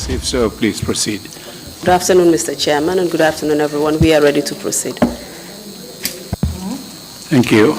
questions? If so, please proceed. Good afternoon, Mr. Chairman, and good afternoon, everyone. We are ready to proceed. Thank you.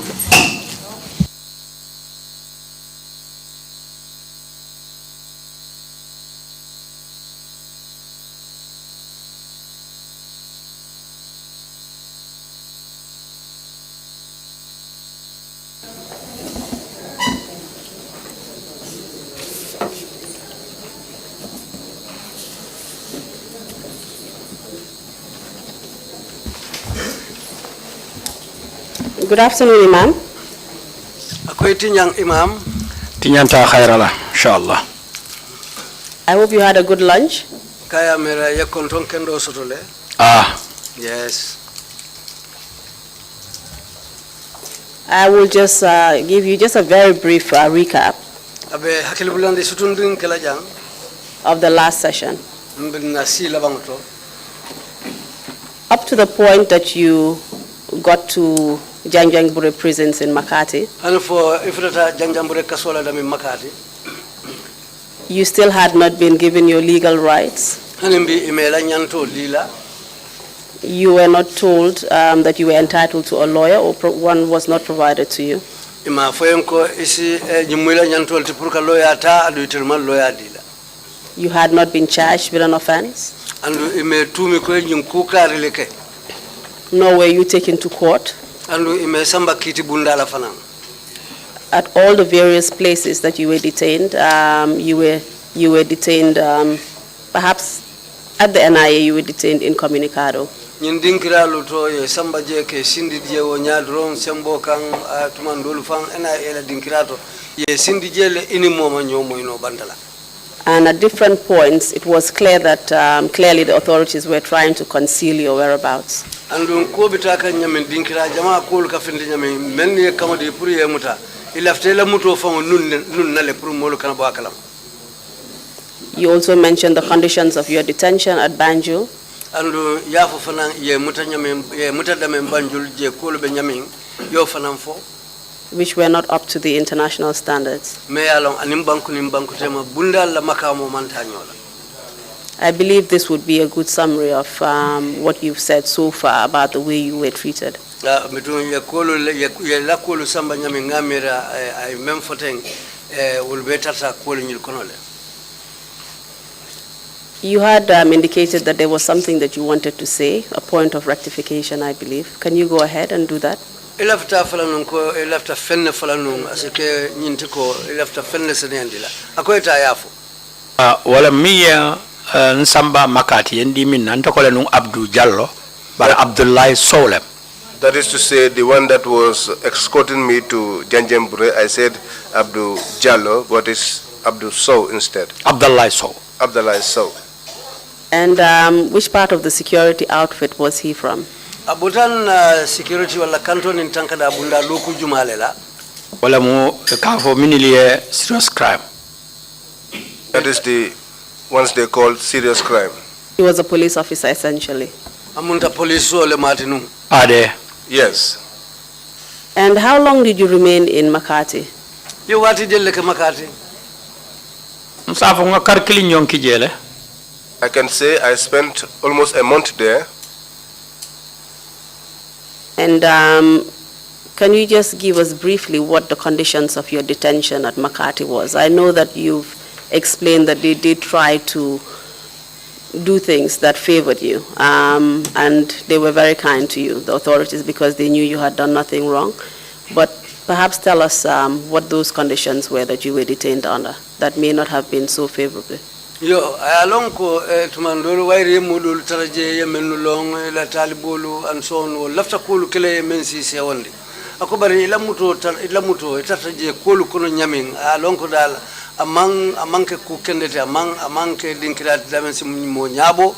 Good afternoon, Imam. Akoy tinyang Imam. Tinyanta khairala, inshallah. I hope you had a good lunch. Kaya mera yakonton kendo sotole. Yes. I will just give you just a very brief recap Abe hakilibulandi sutundin kelajang. Of the last session. Mbina si labangto. Up to the point that you got to Janjangbure prisons in Makati. And for ifrata Janjangbure kasola dami Makati. You still had not been given your legal rights. Hanimbi imela nyanto lila. You were not told that you were entitled to a lawyer, or one was not provided to you. Ima foyenko isi jimwila nyanto tipurka lawyer ta adu itirmal lawyer dila. You had not been charged with an offense. Andu ime tumi ko jinkuka rileke. Nor were you taken to court. Andu ime samba kiti bundala fanam. At all the various places that you were detained, you were detained, perhaps at the NIA you were detained incommunicado. Nyindinkira luto ye samba je ke sindi je wo nyadron sembo kan tumandolu fan NIA la dinkirato ye sindi je le ini moma nyomo ino bandala. And at different points, it was clear that clearly the authorities were trying to conceal your whereabouts. Andun ko bitaka nyamen dinkira jama ko ka finde nyamen men ye kamadi pour ye muta ilafte la muto fa nun nale pour molu kan ba kalam. You also mentioned the conditions of your detention at Banjul. Andu yafo fanan ye muta nyamen ye muta damen Banjul je ko be nyamen yo fanan fo, which were not up to the international standards. Me alon anim banku tema bundal la makamo mantanyola. I believe this would be a good summary of what you've said so far about the way you were treated. Between ye kolo ye la kolo samba nyame ngamira ay mem foteng will better ta kolo nyil konole. You had indicated that there was something that you wanted to say, a point of rectification, I believe. Can you go ahead and do that? Ilafta falanun ko ilafta fenne falanun asike nyinti ko ilafta fenne senendila akoyta yafo wala miya nsamba makati yendi min nantokole nun Abdou Jallo bara Abdoulaye Solem. That is to say, the one that was escorting me to Janjanbureh, I said Abdou Jallo, but it's Abdou Sow instead. Abdoulaye Sow. Abdoulaye Sow. And which part of the security outfit was he from? Abutan security wala kanton in tankada abunda loku jumalela. Wala mo kafo miniliye serious crime. That is the ones they called serious crime. He was a police officer essentially. Amunta police ole matinu. Ade. Yes. And how long did you remain in Makati? You wati jelle ke Makati? Msafo nga karkili nyonki jele. I can say I spent almost a month there. And can you just give us briefly what the conditions of your detention at Makati was? I know that you've explained that they did try to do things that favored you, and they were very kind to you, the authorities, because they knew you had done nothing wrong. But perhaps tell us what those conditions were that you were detained under that may not have been so favorably. Yo along ko tumandolo wairi mudul taraje yemenu long la talibolu and so on lafta kulu kele mensi se wonde akobari ilamuto tataje kulu kono nyamin along ko dal amanke ku kendete amanke dinkirat damensi mo nyabo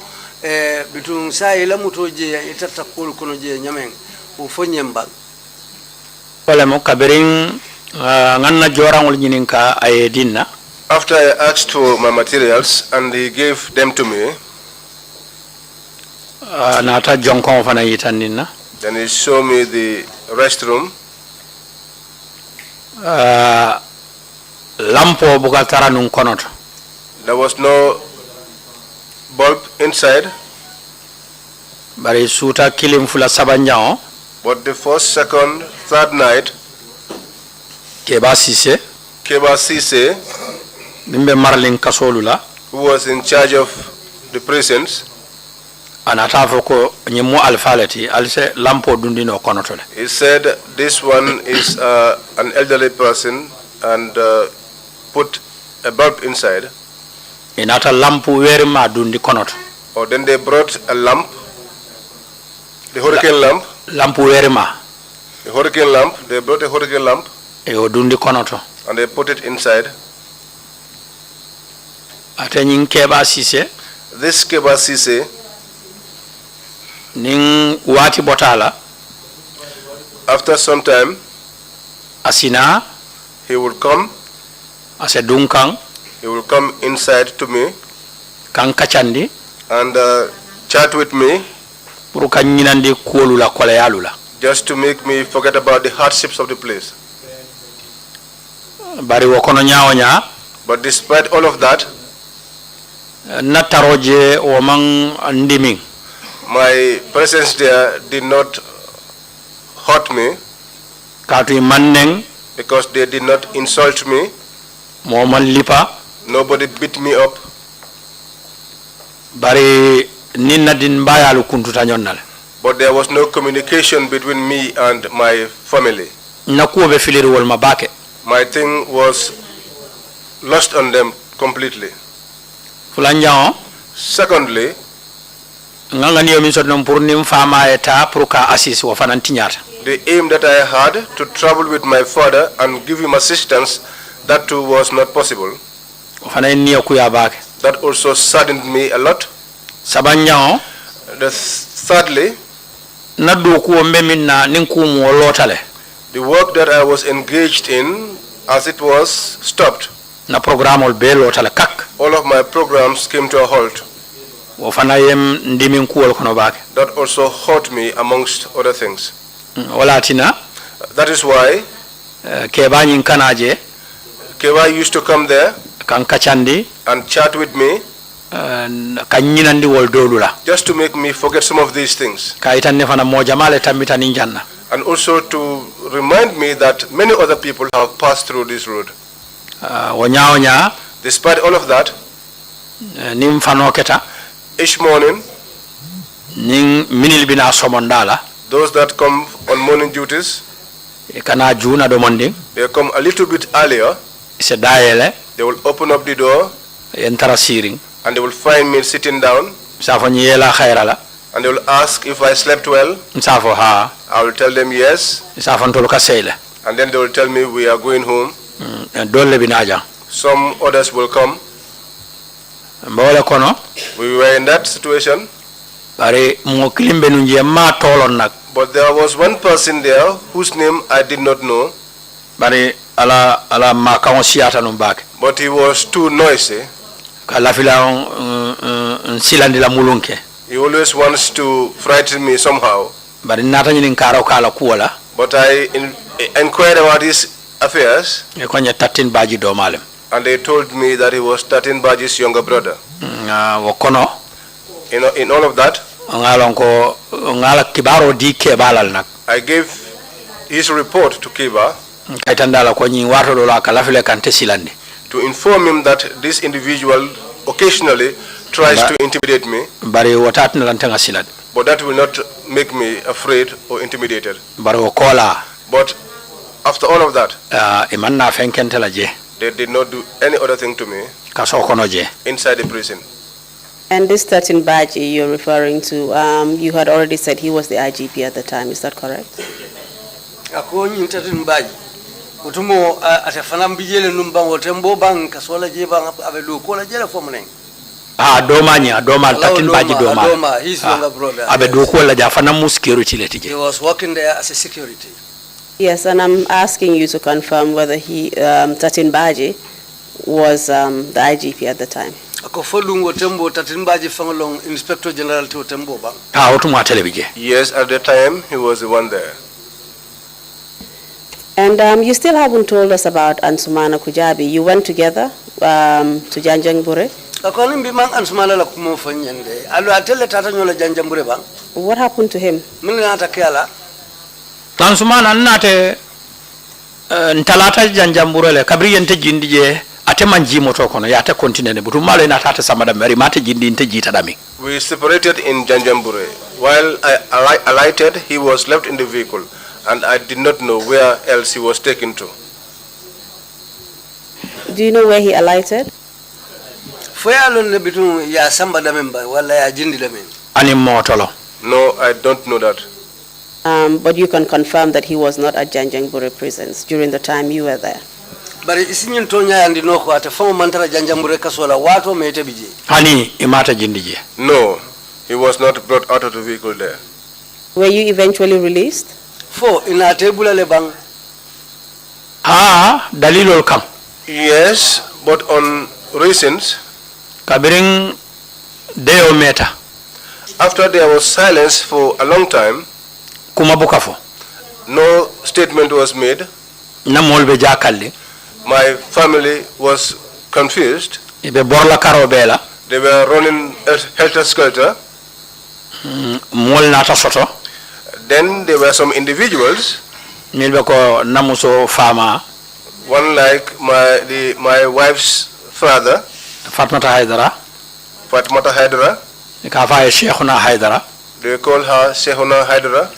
bitun sa ilamuto je itata kulu kono je nyamen o fonyemba wala mo kaberin nganna jorangol nyininka ayedinna. After I asked for my materials and he gave them to me, then he showed me the restroom. Lampo bugatara nun konoto. There was no bulb inside. Bari suta kilim fula sabanjao. But the first, second, third night, Keba Sise. Keba Sise, Nimbe Marlin Kasolula. who was in charge of the prisons, Anatafoko nyemu alfaleti alse lampo dundino konotole. he said this one is an elderly person and put a bulb inside. Inata lampu werima dundi konoto. Or then they brought a lamp, the hurricane lamp. Lampu werima. The hurricane lamp, they brought a hurricane lamp E dundi konoto. and they put it inside. Ate nyin Keba Sise This Keba Sise, ning wati botala after some time, asina he would come, ase dunkang he will come inside to me kan kachandi and chat with me pour kan nyinandi kuolula kolayalula. just to make me forget about the hardships of the place. Bari wokono nyaonya But despite all of that, nataroje wamang ndiming. my presence there did not hurt me Katu manneng because they did not insult me. moman lipa Nobody beat me up. bari ninna din bayalu kuntuta nyonnal. But there was no communication between me and my family. Nakuo be filiri wol mabake. My thing was lost on them completely. Fulanjao Secondly, nganga niyo min sotnom pour nim fama eta pour ka assist wo fanan tinyata. the aim that I had to travel with my father and give him assistance, that too was not possible. Wo fanan niyo kuya bake. That also saddened me a lot. Sabanjao Thirdly, na do ko mbemin na ninku mo lotale. the work that I was engaged in, as it was stopped. Na programol be lotale kak. All of my programs came to a halt. Wo fana yem ndimin kuwol kono bake. That also hurt me amongst other things. Wala tina That is why Keba nyin kanaje Keba used to come there kan kachandi and chat with me kan nyinandi wol dolula. just to make me forget some of these things. Ka itanne fana mo jamale tambita ninjanna. And also to remind me that many other people have passed through this road. Wo nyaonya Despite all of that, nim fano keta each morning, ning minil bina somondala those that come on morning duties, e kana juna do monding they come a little bit earlier. se dayele They will open up the door entara siring and they will find me sitting down safo nyela khairala and they will ask if I slept well. safo ha I will tell them yes, safo ntol ka seyle and then they will tell me we are going home. dolle binaja Some others will come. mbole kono We were in that situation, bari mo kilimbe nunje ma tolon nak but there was one person there whose name I did not know, bari ala ma kan siata no bak but he was too noisy. ka lafila silandi la mulunke He always wants to frighten me somehow. bari nata nyinin karo kala kuwala But I inquired about his affairs, e ko nya tatin baji do malem and they told me that he was Tatin Baji's younger brother. wo kono In all of that, ngalon ko ngala kibaro di ke balal nak I gave his report to Kiba kaytandala ko nyi warto do la ka lafile kan te silandi to inform him that this individual occasionally tries to intimidate me, bari wotat na lantanga silad but that will not make me afraid or intimidated. bari wo kola But after all of that, imanna fenkentela je they did not do any other thing to me ka so kono je inside the prison. And this 13 Baji you're referring to, you had already said he was the IGP at the time, is that correct? Ako nyin tatin baji. Utumo atafana mbijele numbango tembo bang kasola je bang abe do kola jela fomnen. doma tatin baji Adoma, his younger brother. abe do ko la jafana mu security le He tije was working there as a security. Yes, and I'm asking you to confirm whether he, 13 Baji, was the IGP at the time. Ako folungo tembo tatin baji fangalong Inspector General to tembo bang. otuma telebije Yes, at the time he was the one there. And you still haven't told us about Ansumana Kujabi. You went together to Janjangbure? akoni mbi man ansumala la kumo fanyande alo atelle tata nyola janjambure bang What happened to him? min nata kala Tansumana nate ntalata janjamburele kabri yente jindi je ate manji moto kono ya ate continue butu malo ina tata samada meri mate jindi inte jita dami. We separated in Janjambure. While I alighted, he was left in the vehicle, and I did not know where else he was taken to. Do you know where he alighted? foya lon ne bitum ya samba damemba wala ya jindi damen Ani motolo. No, I don't know that. But you can confirm that he was not at Janjangbure prisons during the time you were there. bari isinyin to nyaandi no ko ata famo mantara janjambure kasola wato mete bije Hani imata jindi je. No, he was not brought out of the vehicle there. Were you eventually released? fo ina tebula le bang Dalilol kam. Yes, but on reasons. Kabiring deo meta. After there was silence for a long time, Kuma bukafo. no statement was made. Na molbe jakalli. My family was confused. Ibe borla karo bela. They were running helter-skelter. Mol nata soto. Then there were some individuals, Milbe ko namuso fama. one like my wife's father, Fatmata Hydara. Fatmata Hydara. Ikafa Sheikhuna Hydara. They call her Shehuna Hydara.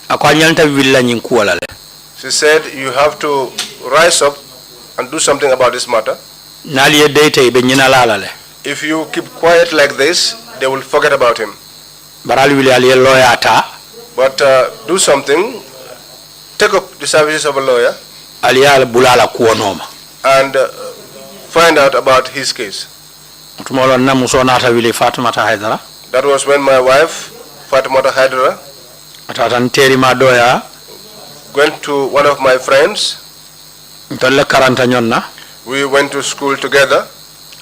Akwa nyalta villa nyinkuala le. She said, you have to rise up and do something about this matter. Nali date ibe nyina lala le. If you keep quiet like this, they will forget about him. Barali wili ali lawyer ata. But do something, take up the services of a lawyer Aliyal bulala kuonoma. and find out about his case. Tumolo namuso nata wili Fatmata Hydara. That was when my wife, Fatmata Hydara, Atatan teri madoya. went to one of my friends. Ntolle karanta nyonna. We went to school together.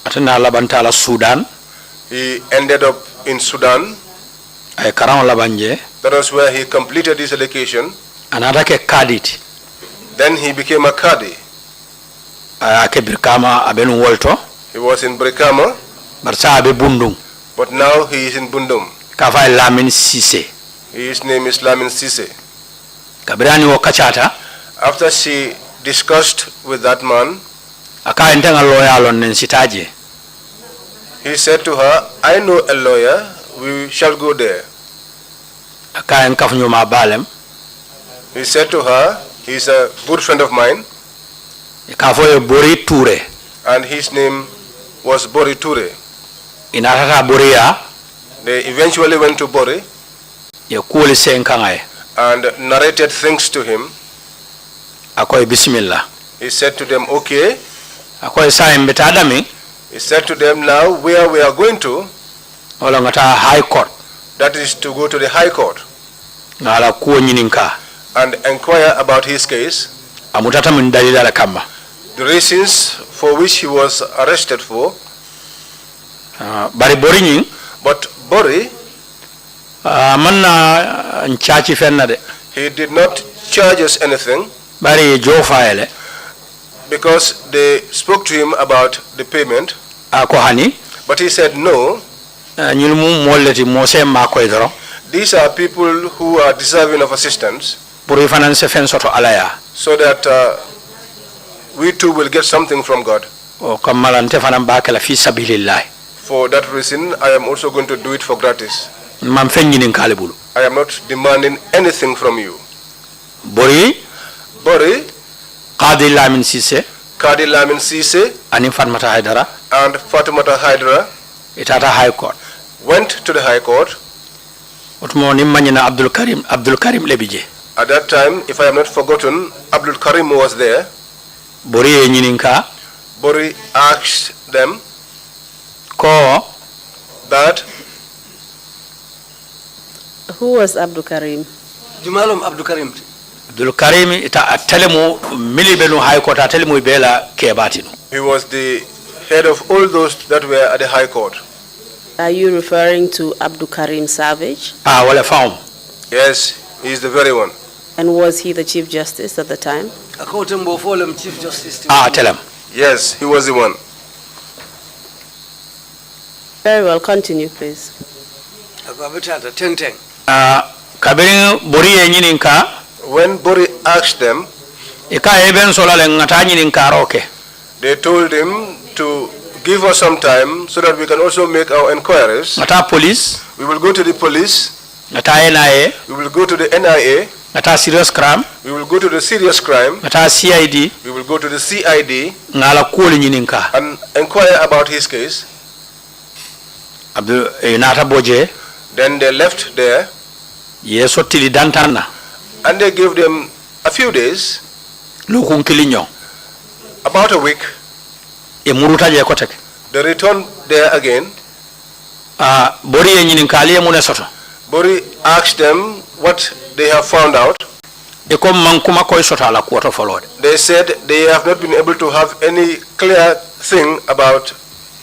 Atana labantala Sudan. He ended up in Sudan. Ay karan labanje. That was where he completed his education. Anata ke kadit. Then he became a Qadi. Ake birkama abenu wolto. He was in Brikama, Barsa abe bundung. but now he is in Bundum. Kafa Lamin Sise. His name is Lamin Sise. Kabirani wo kachata. After she discussed with that man, Aka entanga lawyer lon nensitaje. he said to her, I know a lawyer, we shall go there. Aka enkafnyo mabalem. He said to her, he's a good friend of mine, Kafo e bori ture. and his name was Bori Ture. Inatata boria. They eventually went to Bori Ye kuoli senkangaye. and narrated things to him. Akoy bismillah. He said to them, okay. Akoy sa mbeta adami. He said to them, now where we are going to, Wala ngata high court. that is to go to the High Court Ngala kuo nyininka. and inquire about his case, Amutata mun dalila la kamba. the reasons for which he was arrested for. Bari bori nying. But Bori, Manna nchachi fenna de. he did not charge us anything Bari jofa ele. because they spoke to him about the payment. Ako hani. But he said, no, Nyilmu molleti mose makoy doro. these are people who are deserving of assistance, Puri finance fen soto alaya. so that we too will get something from God. O kamalante fanan bakela fi sabilillah. For that reason, I am also going to do it for gratis. Man fen nyinin kale bulu. I am not demanding anything from you. Bori Bori, Qadi Lamin Sise Qadi Lamin Sise, ani Fatmata Hydara and Fatimata Hydara itata high court. went to the High Court. Utmo nimanyina Abdul Karim lebije. At that time, if I am not forgotten, Abdul Karim was there. Bori e nyininka Bori asked them ko that Who was Abdul Karim? jumalom abdou karim Abdul Karim ita atelemu milibenu high court atelemu bela kebatino. he was the head of all those that were at the High Court. Are you referring to Abdul Karim Savage? Wala faum. Yes, he is the very one. And was he the Chief Justice at the time? akotembo folem chief justice Telem. Yes, he was the one. Very well, continue, please. ako abitata tenteng kabiri bori ye nyinin ka When Bori asked them, ika eben solale ngata nyinin ka roke they told him to give us some time so that we can also make our inquiries. ngata police We will go to the police, ngata NIA we will go to the NIA, ngata serious crime we will go to the serious crime, ngata CID we will go to the CID ngala kuli nyinin ka and inquire about his case. abdu nata boje Then they left there ye sottili dantanna and they gave them a few days, lokun kilinyo about a week. e muruta je koteke They returned there again. bori ye nyinin ka aliye mune soto Bori asked them what they have found out. e ko man kuma koy soto ala kuoto folode They said they have not been able to have any clear thing about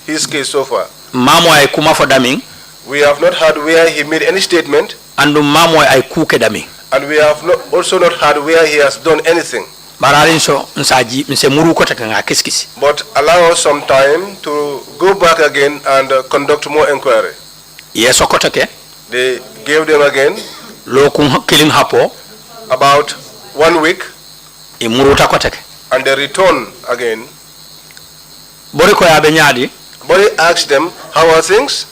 his case so far. mamo ay kuma fo damin We have not heard where he made any statement, andu mamo ay kuke damin and we have also not heard where he has done anything. bararin so nsaji nse muru koteke nga kiskisi But allow us some time to go back again and conduct more inquiry. ye sokoteke They gave them again lokun kilin hapo about 1 week, e muruta koteke and they returned again. bori ko yabe nyaadi But he asked them, how are things?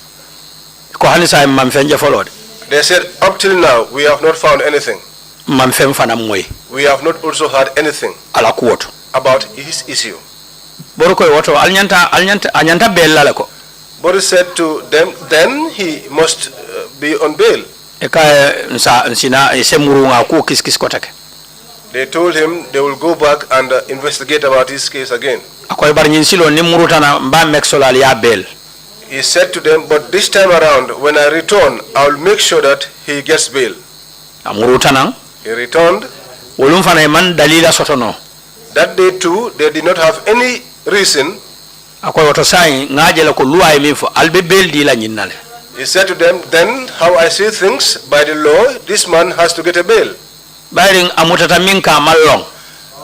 ko hanisa e mam fenje folode They said, up till now, we have not found anything. mam fem fana moy We have not also heard anything ala kuoto about his issue. bori ko woto anyanta bellale ko But he said to them, then he must be on bail. e ka nsina e se muru nga ku kiskis koteke They told him they will go back and investigate about his case again. akoy bar nyin silo ni muruta na mba mexolal ya bel He said to them, but this time around, when I return, I will make sure that he gets bail. muruta nan He returned. wolum fana e man dalila sotono That day too, they did not have any reason. akoy woto sai ngajele ko luwa e min fo albe bel di la nyinnale He said to them, then how I see things, by the law, this man has to get a bail. bayring amutata min ka mallong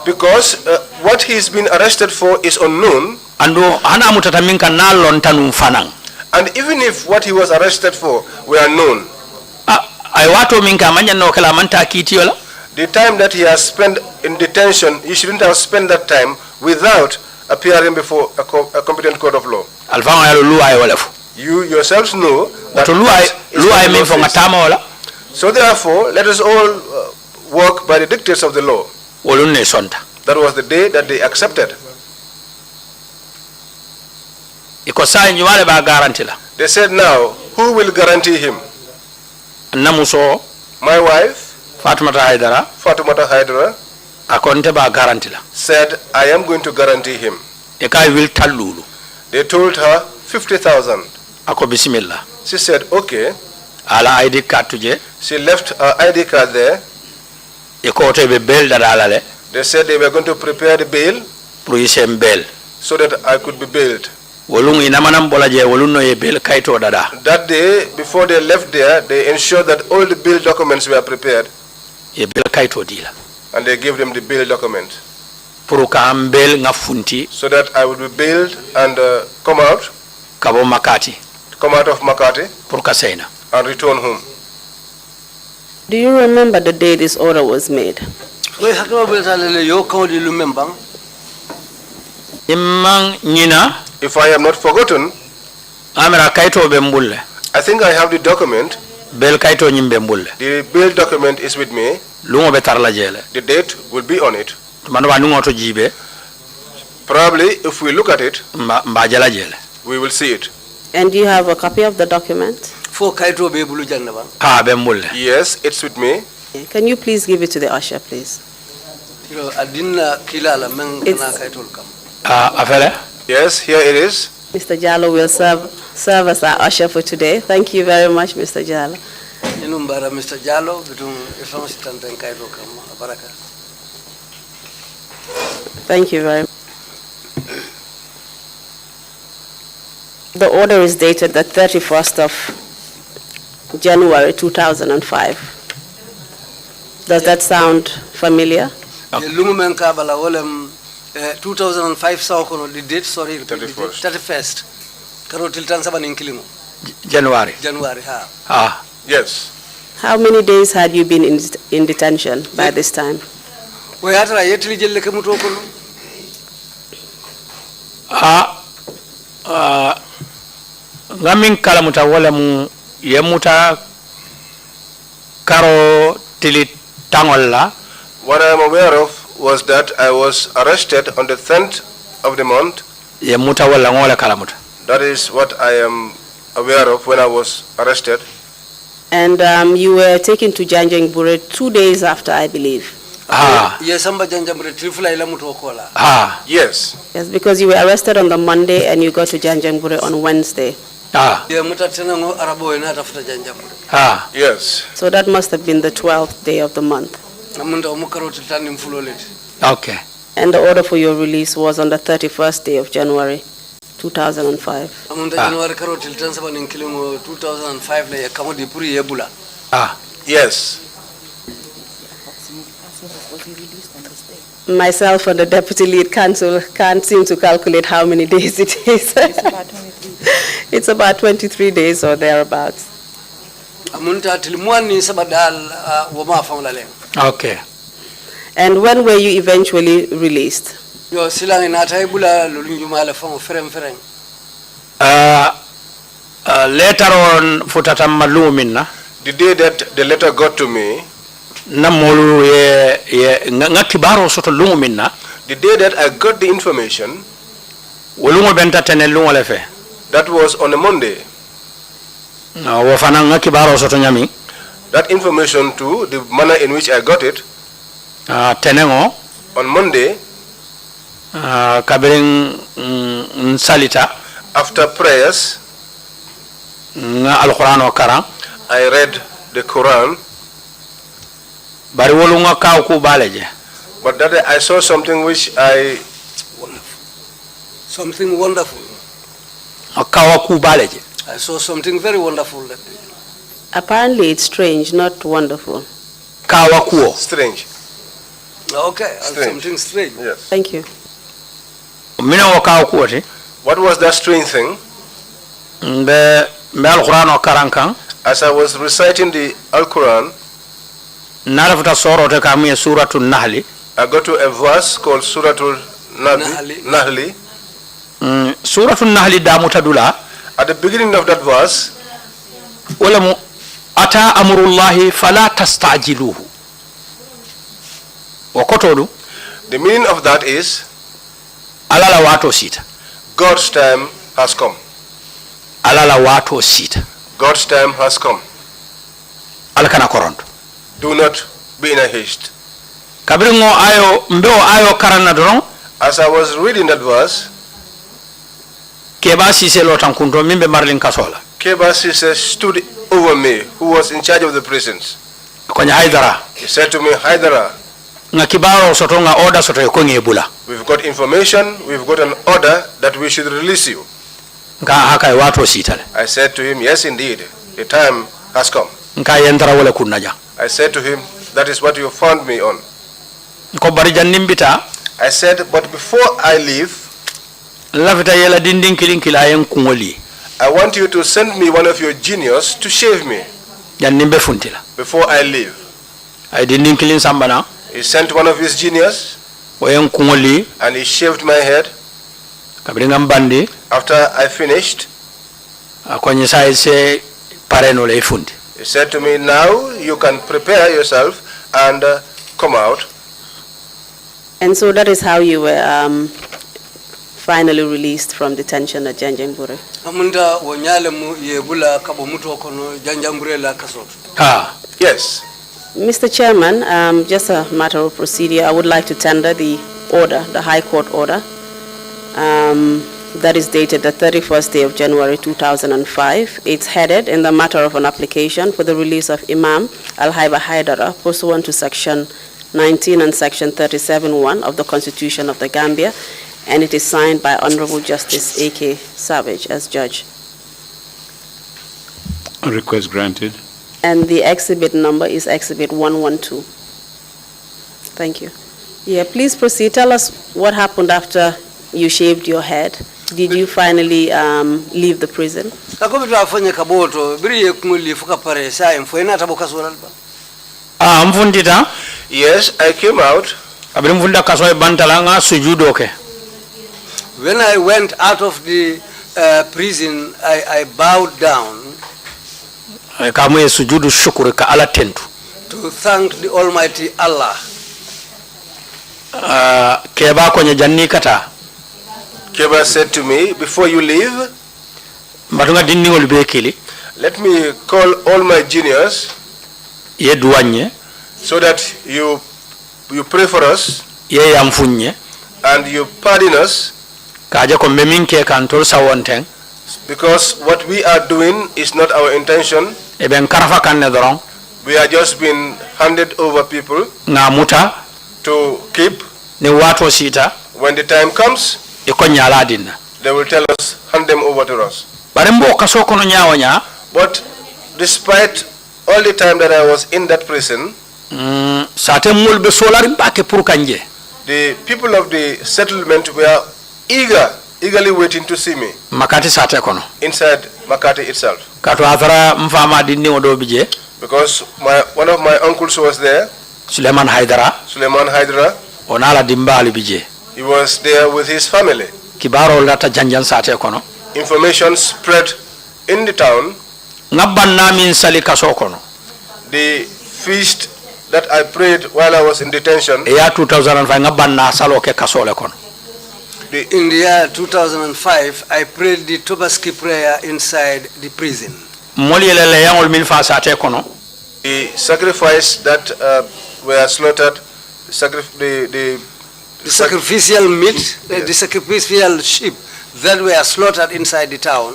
Because what he's been arrested for is unknown. ando hana amutata min ka nalon tanum fanan And even if what he was arrested for were known, ay wato min ka manyanno kala manta kitiola the time that he has spent in detention, he shouldn't have spent that time without appearing before a competent court of law. alfama yalo luwa e wala fo You yourselves know that to that is luwa what e the min law fo says. ngatama wala So therefore, let us all work by the dictates of the law. wolun ne sonta That was the day that they accepted. iko sai nyuwale ba garanti la They said, now, who will guarantee him? namuso My wife, Fatumata Hydara Fatumata Hydara, akonte ba garanti la said, I am going to guarantee him. e kay wil tallulu They told her 50,000. ako bismillah She said, okay. ala ID card tuje She left her ID card there. e ko to be bel dada le They said they were going to prepare the bail pour yisem bel so that I could be bailed. wolun ina manam bolaje wolun no e bel kayto dada That day, before they left there, they ensured that all the bail documents were prepared, e bel kayto dila and they gave them the bail document pour ka am bel ngafunti so that I would be bailed and come out kabo makati of Makati pour ka seyna and return home. Do you remember the day this order was made? we hakama bulata yo kawdi lumembang imman nyina If I have not forgotten, amera kayto be mbulle I think I have the document. bel kayto nyimbe mbulle The bail document is with me. lungo be tarla jele The date will be on it. man wa nungo to jibe Probably, if we look at it, mba jala jele we will see it. And do you have a copy of the document? fo kayto be bulu janna ba ka be mbulle Yes, it's with me. Can you please give it to the usher, please? yo adinna kilala men It's- kana kaytol kam afele Yes, here it is. Mr. Jallo will serve as our usher for today. Thank you very much, Mr. Jallo. inum bara Mr. Jallo bitum ifam sitanten kayto kam baraka Thank you very much. The order is dated the 31st of January 2005. Does that sound familiar? e lungu men ka bala wolem 2005 saw kono the date sorry 31st. 31st Karotil tan saban inkilimo. January. January ha. Ah. Yes. How many days had you been in detention by this time? We Hydara yetli jelle ke muto kono. Ngamin kalamuta wala mu yemuta karo tili tangolla. What I am aware of was that I was arrested on the 10th of the month. Yemuta wala ngola kalamuta. That is what I am aware of when I was arrested. And you were taken to Janjanbureh 2 days after, I believe. Yes, samba Janjanbureh trifula ila muto kola. Yes. Yes, because you were arrested on the Monday and you got to Janjanbureh on Wednesday. Yeah, mutatena ngo arabo ina tafuta Janjanbureh. Yes. So that must have been the 12th day of the month. Amunda omukarotil tan imfuloleti. Okay. And the order for your release was on the 31st day of January 2005. Amunda January karotil tan saban inkilimo 2005 le kamodi puri yebula. Yes. Myself and the deputy lead counsel can't seem to calculate how many days it is. It's about 23 days or thereabouts. Amunta tilmuani sabadal wama famulale. Okay. And when were you eventually released? Yo silang inata ibula lulunjuma le famo fereng. Later on futata malumina. The day that the letter got to me, namolu ye ngakibaro soto lumina. the day that I got the information, wolungo benta tene lungo lefe. that was on a Monday. Wafana ngakibaro soto nyami. That information too, the manner in which I got it, tenengo on Monday, kabiring salita after prayers, nga al-Quran o karang. I read the Quran. Bari wolunga kaw ku baleje. But that I saw something which Something wonderful. Kawa ku baleje. I saw something very wonderful that day. Apparently it's strange, not wonderful. Kawa kuo. strange. Okay, Strange. something strange. Yes. Thank you. Mina wo kawa kuo ti. What was that strange thing? Mbe al-Quran o karang kang. As I was reciting the Al-Quran, Narafuta soro te kamiye suratul Nahli. I got to a verse called Suratul Nahli. Suratul Nahli damutadula. At the beginning of that verse, Wala mu ata amurullahi fala tastajiluhu. Wakotodu the meaning of that is, alala wato sita. God's time has come. Alala wato sita. God's time has come. Alakana koronto. Do not be in a haste. Kabiringo ayo mbeo ayo karana doron. As I was reading that verse, Keba sise lotan kunto mimbe marlin kasola. Keba Sise stood over me, who was in charge of the prisons. Kwenye Hydara. He said to me, Hydara, Nga kibaro soto nga order soto yukongi ebula. we've got information, we've got an order that we should release you. Nga haka wato sita le. I said to him, yes indeed, the time has come. Nga yendara wala kunaja. I said to him, that is what you found me on. Ko barija nimbita. I said, but before I leave, Lafita yela dindin kilinkila yen kungoli. I want you to send me one of your juniors to shave me Jan nimbe funtila. before I leave. Ay dindin kilin sambana. He sent one of his juniors Wayen kungoli. and he shaved my head. Kabiringa mbandi. After I finished, Kwenye sai se pareno le fundi. he said to me, now you can prepare yourself and come out. And so that is how you were finally released from detention at Janjanbureh. Amunda wonyale mu yebula kabo muto kono Janjanbureh la kasoto. Yes. Mr. Chairman, just a matter of procedure, I would like to tender the order, the High Court order, that is dated the 31st day of January 2005. It's headed in the matter of an application for the release of Imam Al-Haiba Hydara pursuant to Section 19 and Section 37(1) of the Constitution of the Gambia, and it is signed by Honorable Justice A.K. Savage as judge. Request granted. And the exhibit number is exhibit 112. Thank you. Yeah, please proceed. Tell us what happened after you shaved your head. Did you finally leave the prison? Kakobitu afanye kaboto biri yekumuli fuka pare sa mfwena taboka solalba. Mfundita? Yes, I came out. Abiri mfunda kaswa bantalanga sujudo ke. When I went out of the prison, I bowed down Kamwe sujudu shukuru ka ala tentu. to thank the Almighty Allah. Keba kwenye janni kata. Keba said to me, before you leave, Matunga dini olibekili. let me call all my juniors Ye duanye. so that you pray for us Ye yamfunye. and you pardon us, Kaja ko meminke kantol sawonteng. because what we are doing is not our intention. Eben karafa kanne dorong. We are just been handed over people Nga muta. to keep. Ni watu sita. When the time comes, Iko nyala dinna. they will tell us, hand them over to us. Barembo kasoko no nyawanya. But despite all the time that I was in that prison, Sate mulbe solari bake pour kanje. the people of the settlement were eagerly waiting to see me Makati sate kono. inside Makati itself. Kato athara mfama dini odo bije. Because one of my uncles was there, Suleiman Hydara. Hydara. Onala dimbali bije. He was there with his family. Kibaro lata janjan sate kono. Information spread in the town. Ngabban namin sali kaso kono. The feast that I prayed while I was in detention. Ya 2005 ngabban na salo ke kaso le kono. In the year 2005, I prayed the Tobaski prayer inside the prison. Moliyele yangol min fa sate kono. The sacrifice that were slaughtered, the sacrificial meat, the sacrificial sheep that were slaughtered inside the town.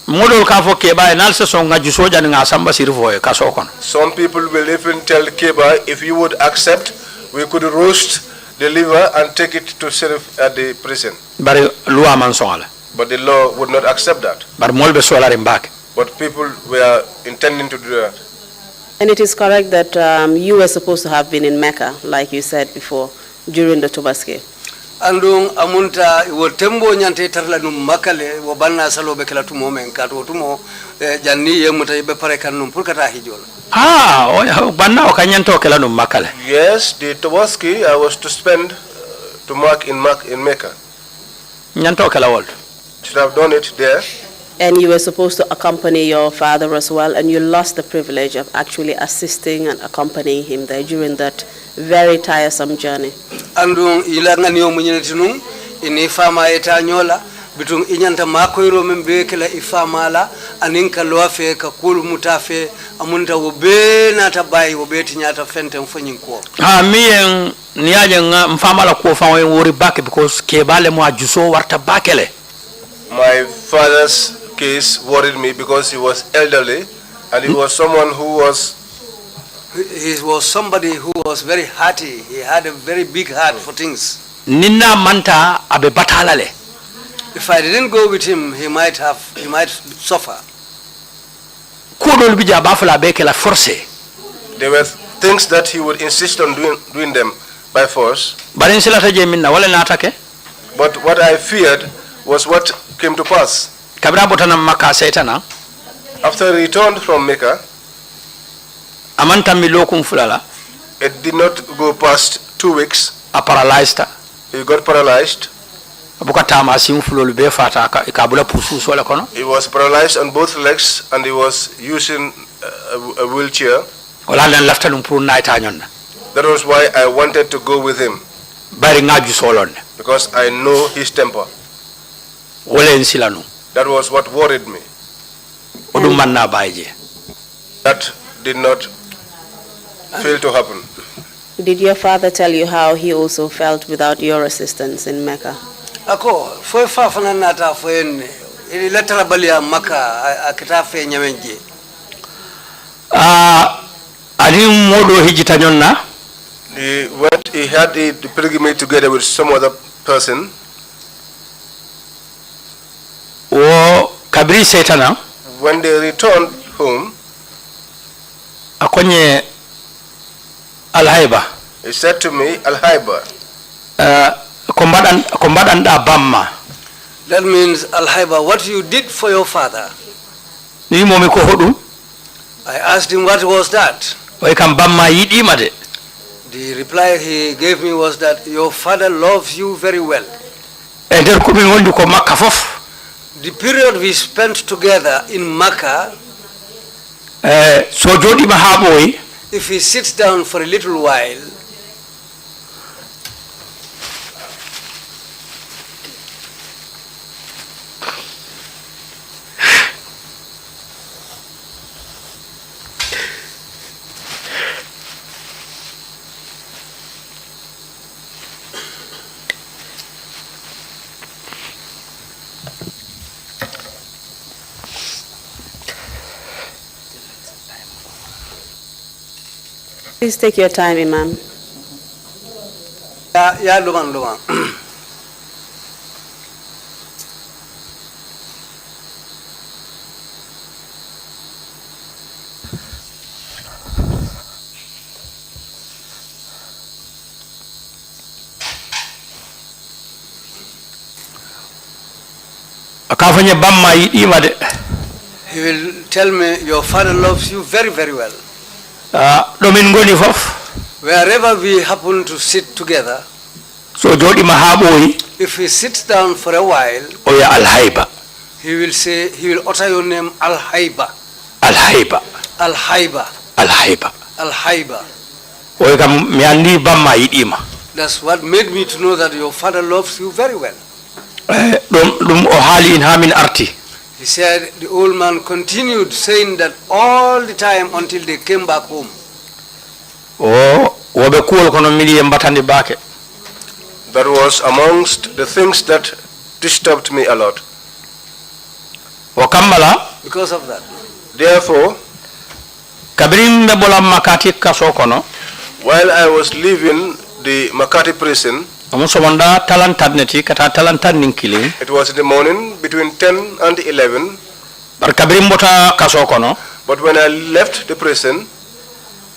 Modol ka fo keba enal se songa jusoja nga samba sirfo e kaso kono. Some people will even tell Keba, if you would accept, we could roast the liver and take it to serve at the prison. Bari luwa man songala. But the law would not accept that. Bar molbe solari mbake. But people were intending to do that. And it is correct that you were supposed to have been in Mecca, like you said before, during the Tobaski. Andung amunta wo tembo nyante tarla num makale wo banna salo be kala tumo men kato tumo janni ye muta be pare kan num pour kata hijola. Banna o kanyanto kala num makale. Yes, the Tobaski I was to spend to mark in Mecca. Nyanto kala world. Should have done it there. And you were supposed to accompany your father as well, and you lost the privilege of actually assisting and accompanying him there during that very tiresome journey. Andung ilanga niyo munyeti num ini fama eta nyola bitung inyanta makoyro membe kala ifamala aninka loafe ka kul mutafe amunta wobe na tabai wobe tinyata fente mfonyin ko. Miyen niaje nga mfamala ko fa wori back because kebale mo ajuso warta bakele. My father's case worried me because he was elderly and he was someone who was somebody who was very hearty. He had a very big heart for things. Nina manta abe batalale. If I didn't go with him, he might suffer. Kodol bija bafula beke la force. There were things that he would insist on doing them by force. Barin silata je minna wala natake. But what I feared was what came to pass. Kabra botana Makka setana. After he returned from Mecca, Amanta milokum fulala. it did not go past 2 weeks. A paralyzed. He got paralyzed. Abukata masim fulolu be fata kabula pusu sola kono. He was paralyzed on both legs and he was using a wheelchair. Wala len lafta lum pour naita nyonna. That was why I wanted to go with him, Bari ngaju solon. because I know his temper. Wala ensilanu. That was what worried me. Odum manna baije. That did not fail to happen. Did your father tell you how he also felt without your assistance in Mecca? Ako foi fa fana nata foyenne ili letara balia Maka akita fe nyamenje. Ali modo hijita nyonna. He had the pilgrimage together with some other person. O kabri setana. When they returned home, Akonye Haiba. he said to me, Haiba, Kombadan da bamma. That means, Al-Haiba, what you did for your father. Ni momi ko hodum. I asked him what was that. Way kam bamma yidima de. The reply he gave me was that your father loves you very well. E der ko min wondi ko Makka fof. The period we spent together in Makkah, so jodima ha boyi, if he sits down for a little while, Please take your time, Imam. ya luman. akafanye bamma yidima de. He will tell me, your father loves you very, very well. Do min goni fof. Wherever we happen to sit together, So jodima ha boyi, if he sits down for a while, o ya Al-Haiba. he will utter your name Al-Haiba. Al-Haiba. Al-Haiba. Al-Haiba. Al-Haiba. Way kam mi andi bamma yidima. That's what made me to know that your father loves you very well. Dum o haali in ha min arti. He said, the old man continued saying that all the time until they came back home. Wobe kuwol kono mili e mbatandi bake. That was amongst the things that disturbed me a lot. O kammala, Because of that. Therefore, kabirim be bolam makati kaso kono, while I was leaving the Makati prison, amu somonda talantadneti kata talantadnin killing. it was in the morning between 10 and 11. Bar kabirim bota kaso kono, But when I left the prison,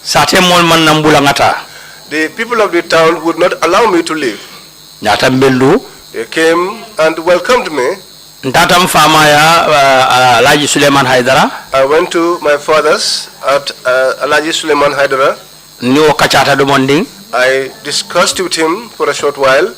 sate mol man nambula ngata. the people of the town would not allow me to leave. Nyata mbeldu, They came and welcomed me. ntatam fama ya Alaji Suleiman Hydara, I went to my father's at Alaji Suleiman Hydara. ni o kachata do monding, I discussed with him for a short while.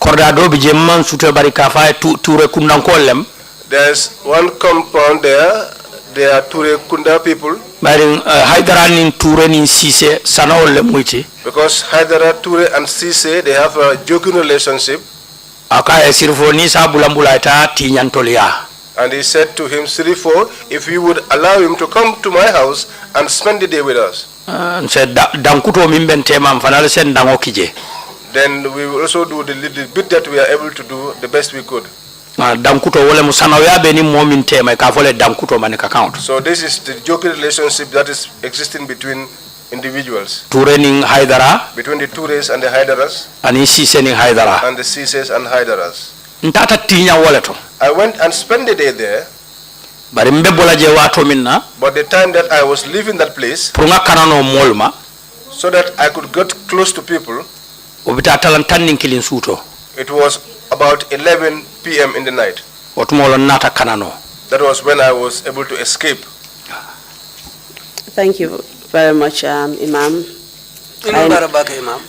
korda do bi jemman sute bari kafa ture kundankolem. There's one compound there. There are Ture Kunda people. Bari Hydara nin ture nin sise sanawole muiti. Because Hydara, Ture and Sise, they have a joking relationship. Aka esirfo ni sa bulambula ita tinyantoliya. And he said to him, Sirifo, if you would allow him to come to my house and spend the day with us, Said dankuto mimben tema mfanale sen dango kije. then we will also do the little bit that we are able to do the best we could. Dankuto wole musanaw be ni momin tema ka fole dankuto manika count. So this is the joking relationship that is existing between individuals. Ture ning Hydara, Between the Tures and the Hydaras, ani sise ning Hydara. and the Sises and Hydaras. Ntata tinya wole to. I went and spent the day there, Bari mbe bola je wato minna, but the time that I was leaving that place, pour nga kanano molma, so that I could get close to people, obita talantan ning kilin suto. it was about 11 p.m. in the night. Otumolo nata kanano. That was when I was able to escape. Thank you very much, Imam. Imam.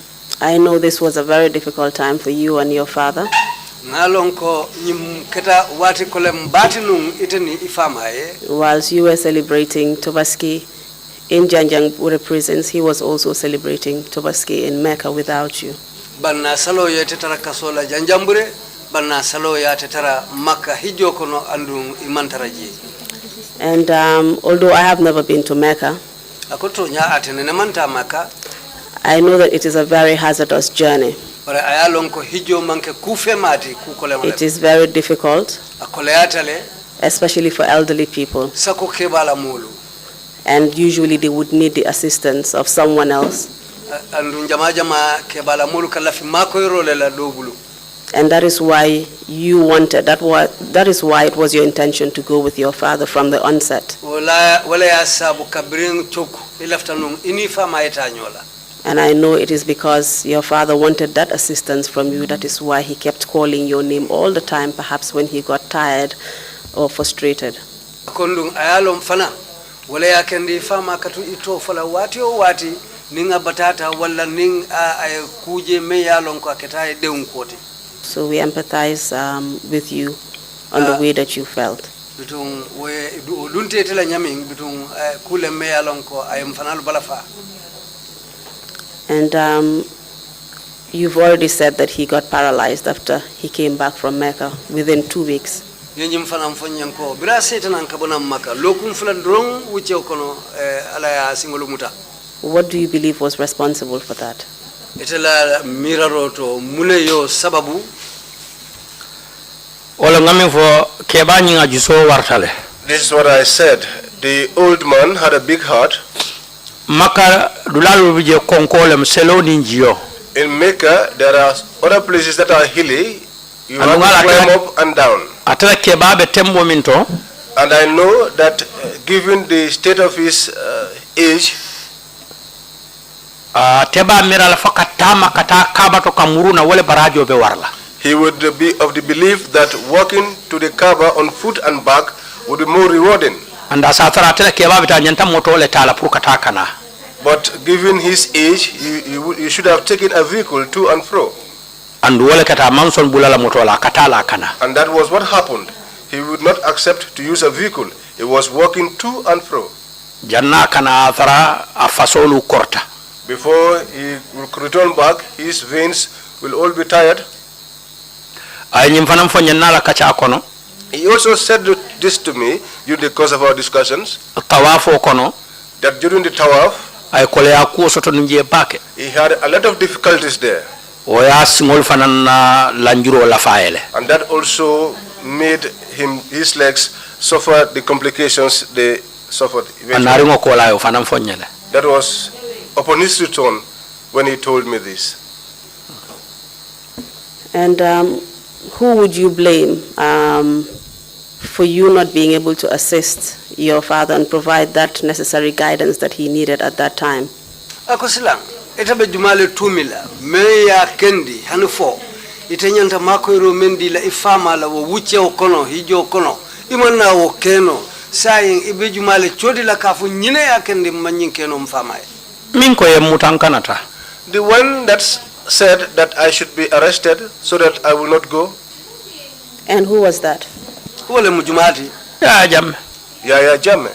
I know this was a very difficult time for you and your father. Whilst you were celebrating Tobaski in Janjanbureh prisons, he was also celebrating Tobaski in Mecca without you. Banna salo ya tetara kasola Janjanbureh, banna salo ya tetara Makkah hijo kono andung imantaraji. And although I have never been to Mecca, Akoto nya atene manta Makkah. I know that it is a very hazardous journey. It is very difficult, especially for elderly people. And usually they would need the assistance of someone else. And that is why you wanted, that is why it was your intention to go with your father from the onset. And I know it is because your father wanted that assistance from you. That is why he kept calling your name all the time, perhaps when he got tired or frustrated. Kondung ayalom fana wala yakendi fama katu ito fala wati o wati ninga batata wala ning ay kuje me yalon ko aketaye deun koti. So we empathize with you on the way that you felt. Bitung we dunte tela nyaming bitung kule me yalon ko ay mfanalu balafa. And you've already said that he got paralyzed after he came back from Mecca within 2 weeks. Yenjim fanam fonyanko bira setan kabona Maka lokum fulan drong wuche kono alaya singolu muta. What do you believe was responsible for that? Itela miraroto muneyo sababu. Wala ngami fo keba nyinga jiso wartale. This is what I said. The old man had a big heart. Maka dulalu bije konkole mselo ninjio. In Mecca, there are other places that are hilly. You have to climb up and down. Atala kebabe tembo minto. And I know that given the state of his age, teba mirala fakatama kata kaba to kamuruna wale barajo be warla. He would be of the belief that walking to the Kaaba on foot and back would be more rewarding. And asatara atala kebabe ta nyanta moto le tala pour katakana. But given his age, he should have taken a vehicle to and fro. And wale kata manson bulala moto la katala kana. And that was what happened. He would not accept to use a vehicle. He was walking to and fro. Janna kana athara afasolu korta. Before he will return back, his veins will all be tired. He also said this to me during the course of our discussions, that during the tawaf, he had a lot of difficulties there. And that also made his legs suffer the complications they suffered eventually. That was upon his return when he told me this. And who would you blame for you not being able to assist your father and provide that necessary guidance that he needed at that time? Akosilang, itabe jumale 2 me ya kendi hanufo itenyanta makoiro mendi la ifama la wuche okono hijo okono imana okeno saying ibe jumale chodi la kafu nyine ya kendi manyinkeno mfama. Minko ye mutankanata. The one that said that I should be arrested so that I will not go. And who was that? Wale mujumati. Ya Jame. Ya Jame.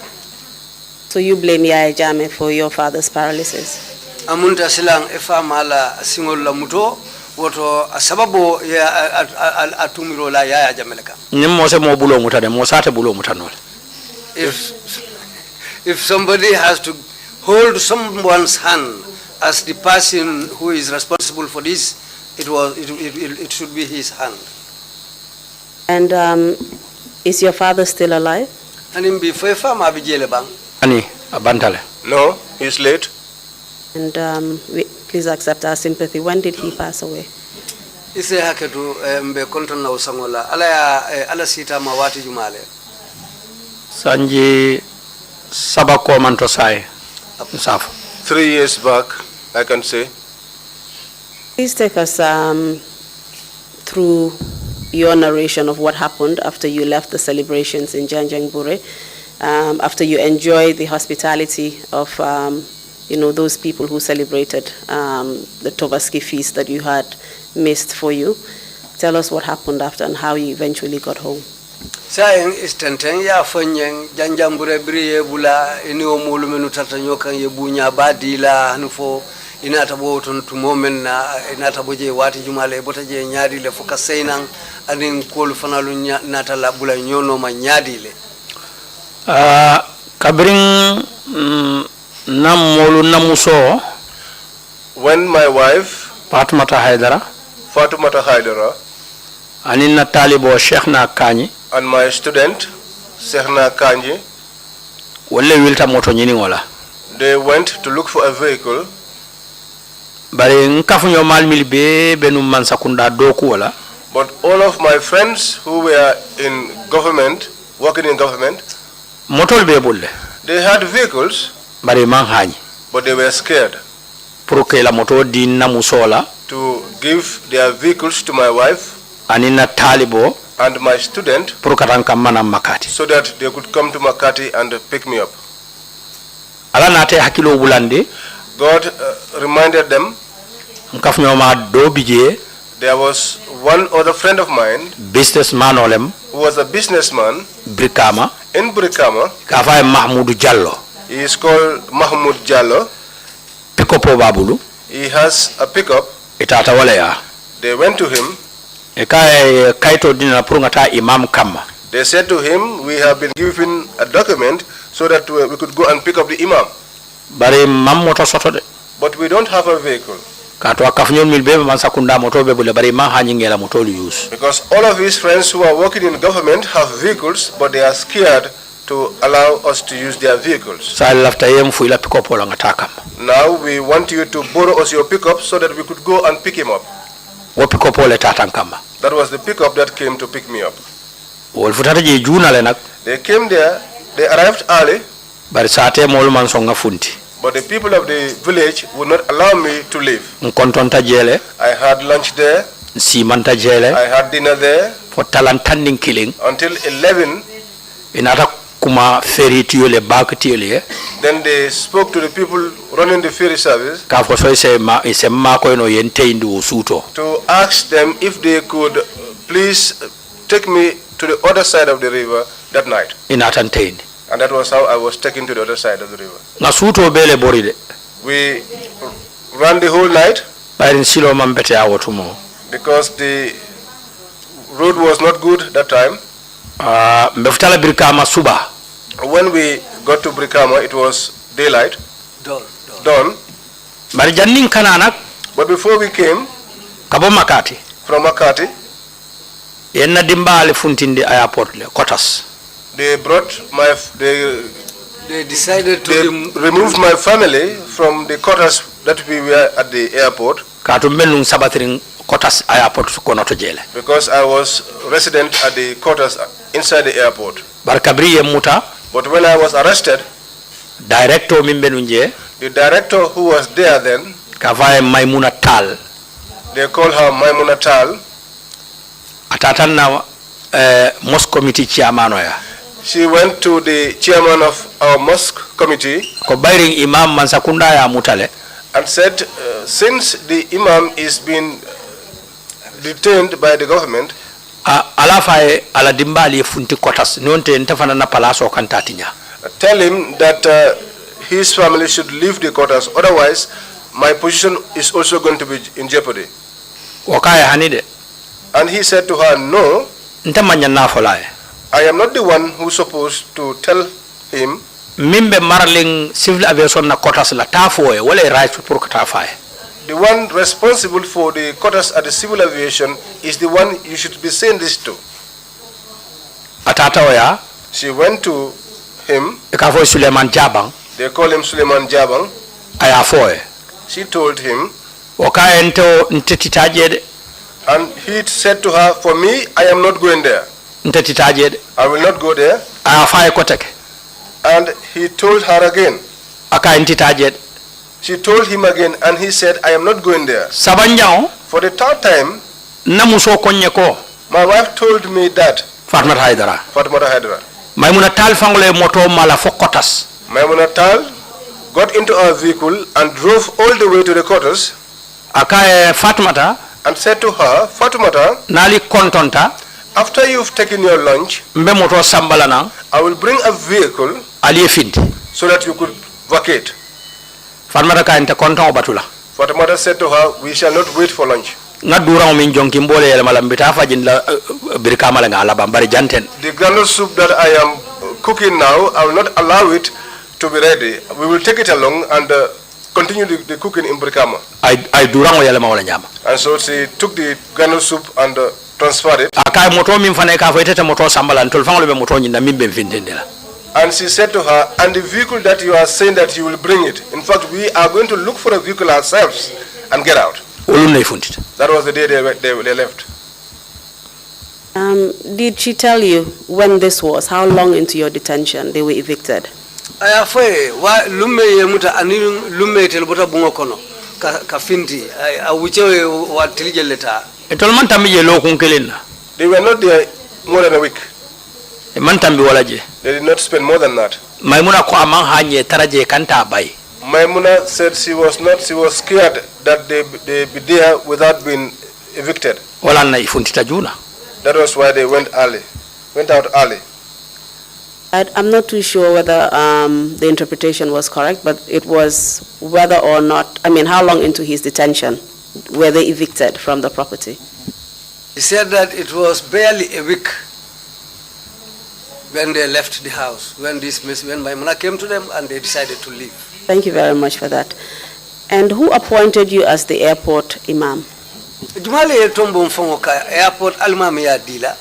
So you blame Yaya Jame for your father's paralysis? Amunta silang efa mala singol la muto woto sababu ya atumiro la Yaya Jame leka. Nimose mo bulo mutade mo sate bulo mutanol. If somebody has to hold someone's hand as the person who is responsible for this, it should be his hand. And is your father still alive? Ani abantale. No, he's late. And please accept our sympathy. When did he pass away? Ise haketu mbe konton na usangola ala sita mawati jumale. Sanji sabako mantosai. 3 years back, I can say. Please take us through your narration of what happened after you left the celebrations in Janjanbureh, after you enjoyed the hospitality of those people who celebrated the Tobaski feast that you had missed for you. Tell us what happened after and how you eventually got home. Saying istenten ya fanyeng Janjanbureh briye bula ini omulu menu tatanyoka yebunya badila hanufo inata bo ton tumomen na inata boje wati jumale botaje nyaadi le foka seinang anin kol fanalu nata la bula nyono ma nyaadi le kabring namolu namuso when my wife Fatumata Hydara anin na talibo Sheikh na Kanyi and my student Sehna Kanji, wale wilta moto nyini wala. They went to look for a vehicle. Bari nkafunyo malmil be benu mansakunda doku wala. But all of my friends who were in government, working in government, motol be bulle. They had vehicles, bari manhani. But they were scared. Pour la moto dinna musola. To give their vehicles to my wife. Anina talibo. And my student. Pour katankamana Makati. So that they could come to Makati and pick me up. Ala nate hakilo bulandi. God reminded them. Mkafnyoma do bije. There was one other friend of mine. Businessman olem. Who was a businessman. Brikama. In Brikama. Kafa Mahmoud Jallo. He is called Mahmoud Jallo. Pickup babulu. He has a pickup. Itata walea. They went to him. Kaito dina purungata Imam kama. They said to him, we have been given a document so that we could go and pick up the Imam. Bari mam moto soto de. But we don't have a vehicle. Kato akafnyon milbebe mansakunda moto bebule bari ma hanyingela moto use. Because all of his friends who are working in government have vehicles, but they are scared to allow us to use their vehicles. Now we want you to borrow us your pickup so that we could go and pick him up. That was the pickup that came to pick me up. They came there, they arrived early, but the people of the village would not allow me to leave. I had lunch there, I had dinner there, until 11. Then they spoke to the people running the ferry service to ask them if they could please take me to the other side of the river that night. And that was how I was taken to the other side of the river. We ran the whole night because the road was not good that time. When we got to Brikama, it was daylight. Dawn. But before we came from Makati, they decided to remove my family from the quarters that we were at the airport. Because I was resident at the quarters inside the airport. But when I was arrested, the director who was there then, they call her Maimuna Tal. Mosque committee chairman. She went to the chairman of our mosque committee and said, since the Imam is being detained by the government, tell him that his family should leave the quarters, otherwise my position is also going to be in jeopardy. And he said to her, no, I am not the one who's supposed to tell him. The one responsible for the quarters at the civil aviation is the one you should be saying this to. She went to him. They call him Suleiman Jabang. She told him. And he said to her, for me, I am not going there. I will not go there. And he told her again. She told him again, and he said, I am not going there. For the third time, my wife told me that. Fatmata Hydara. Maimuna Tal got into our vehicle and drove all the way to the quarters. And said to her, Fatumata, after you've taken your lunch, I will bring a vehicle so that you could vacate. Fatumata said to her, we shall not wait for lunch. The granule soup that I am cooking now, I will not allow it to be ready. We will take it along and continue the cooking in Brikama. And so she took the granule soup and transferred it. And she said to her, and the vehicle that you are saying that you will bring it. In fact, we are going to look for a vehicle ourselves and get out. That was the day they left. Did she tell you when this was? How long into your detention they were evicted? ka finti a wucewe wa tilije leta etol man tambi je lokun kelina They were not there more than a week. e man tambi wala je They did not spend more than that. maimuna ko aman hanye taraje kanta bay Maimuna said she was scared that they be there without being evicted. wala na ifuntita juna. That was why they went out early. I'm not too sure whether the interpretation was correct, but it was whether or not, how long into his detention were they evicted from the property? He said that it was barely a week when they left the house, when Maimuna came to them and they decided to leave. Thank you very much for that. And who appointed you as the airport imam? Jumale tombo mfongoka airport almami ya dila.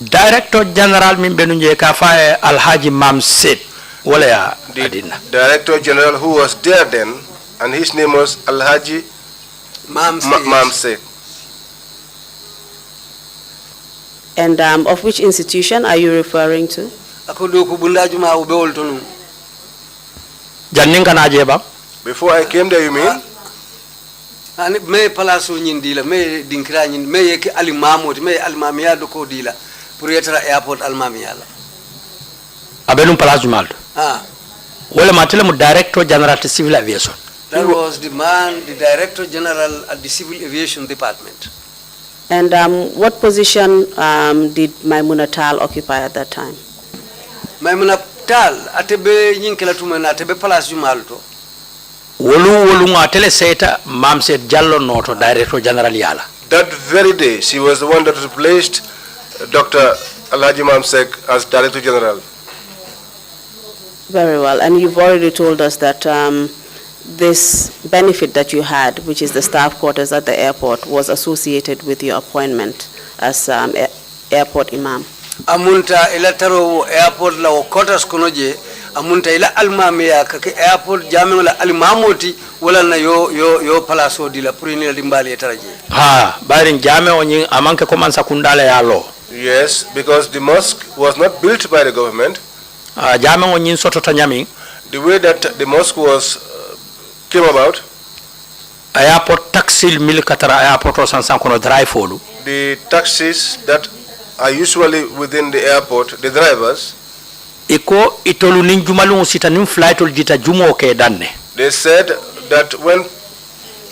Director General min benunje ka faye Alhaji Mam Said wala ya adina. Director General who was there then, and his name was Alhaji Mam Said. And of which institution are you referring to? Akodo kubunda juma ubewol tonu. Jannin kana je ba? Before I came there, you mean? Ani me palaso nyindila me dinkira nyin me yeke alimamoti me alimamiya doko dila pour yetara airport almamiya la. Abelum palaso maldo. Wala matele mu Director General to Civil Aviation. That was the Director General at the Civil Aviation Department. And what position did Maimuna Tal occupy at that time? Maimuna Tal atebe nyinkela tumena atebe palace jumalto. Wolu ngatele seta Mam Said Jallo noto Director General yala. That very day, she was the one that replaced Dr. Alhaji Mam Said as Director General. Very well. And you've already told us that this benefit that you had, which is the staff quarters at the airport, was associated with your appointment as airport imam. Amunta ila taro airport la quarters konoje amunta ila almamiya kake airport jame la almamoti wala na yo palaso dila pour ni dimbali taraje. Barin jame onyin amanke komansa kundala ya lo. Yes, because the mosque was not built by the government. Jame onyin soto tanyami. The way that the mosque was came about. Airport taxi milikatara airport sansan kono drive folu. The taxis that are usually within the airport, the drivers. Iko itolu ninjumalu sita nim flight jita jumo ke danne. They said that when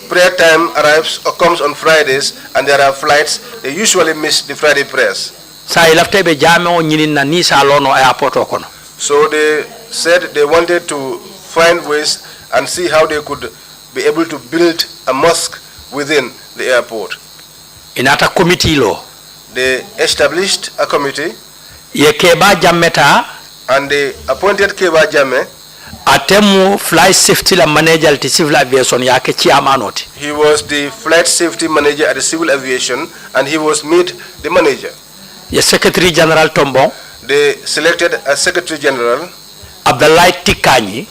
prayer time arrives or comes on Fridays and there are flights, they usually miss the Friday prayers. Sa ilafte be jame o nyinin na ni sa lono airport okono. So they said they wanted to find ways and see how they could be able to build a mosque within the airport. Inata committee lo. They established a committee. Ye keba jameta. And they appointed Keba Jame. Atemu flight safety la manager at civil aviation yake chairmanoti. He was the flight safety manager at the civil aviation and he was made the manager. Ye Secretary General Tombo. They selected a Secretary General. Abdallah Tikani.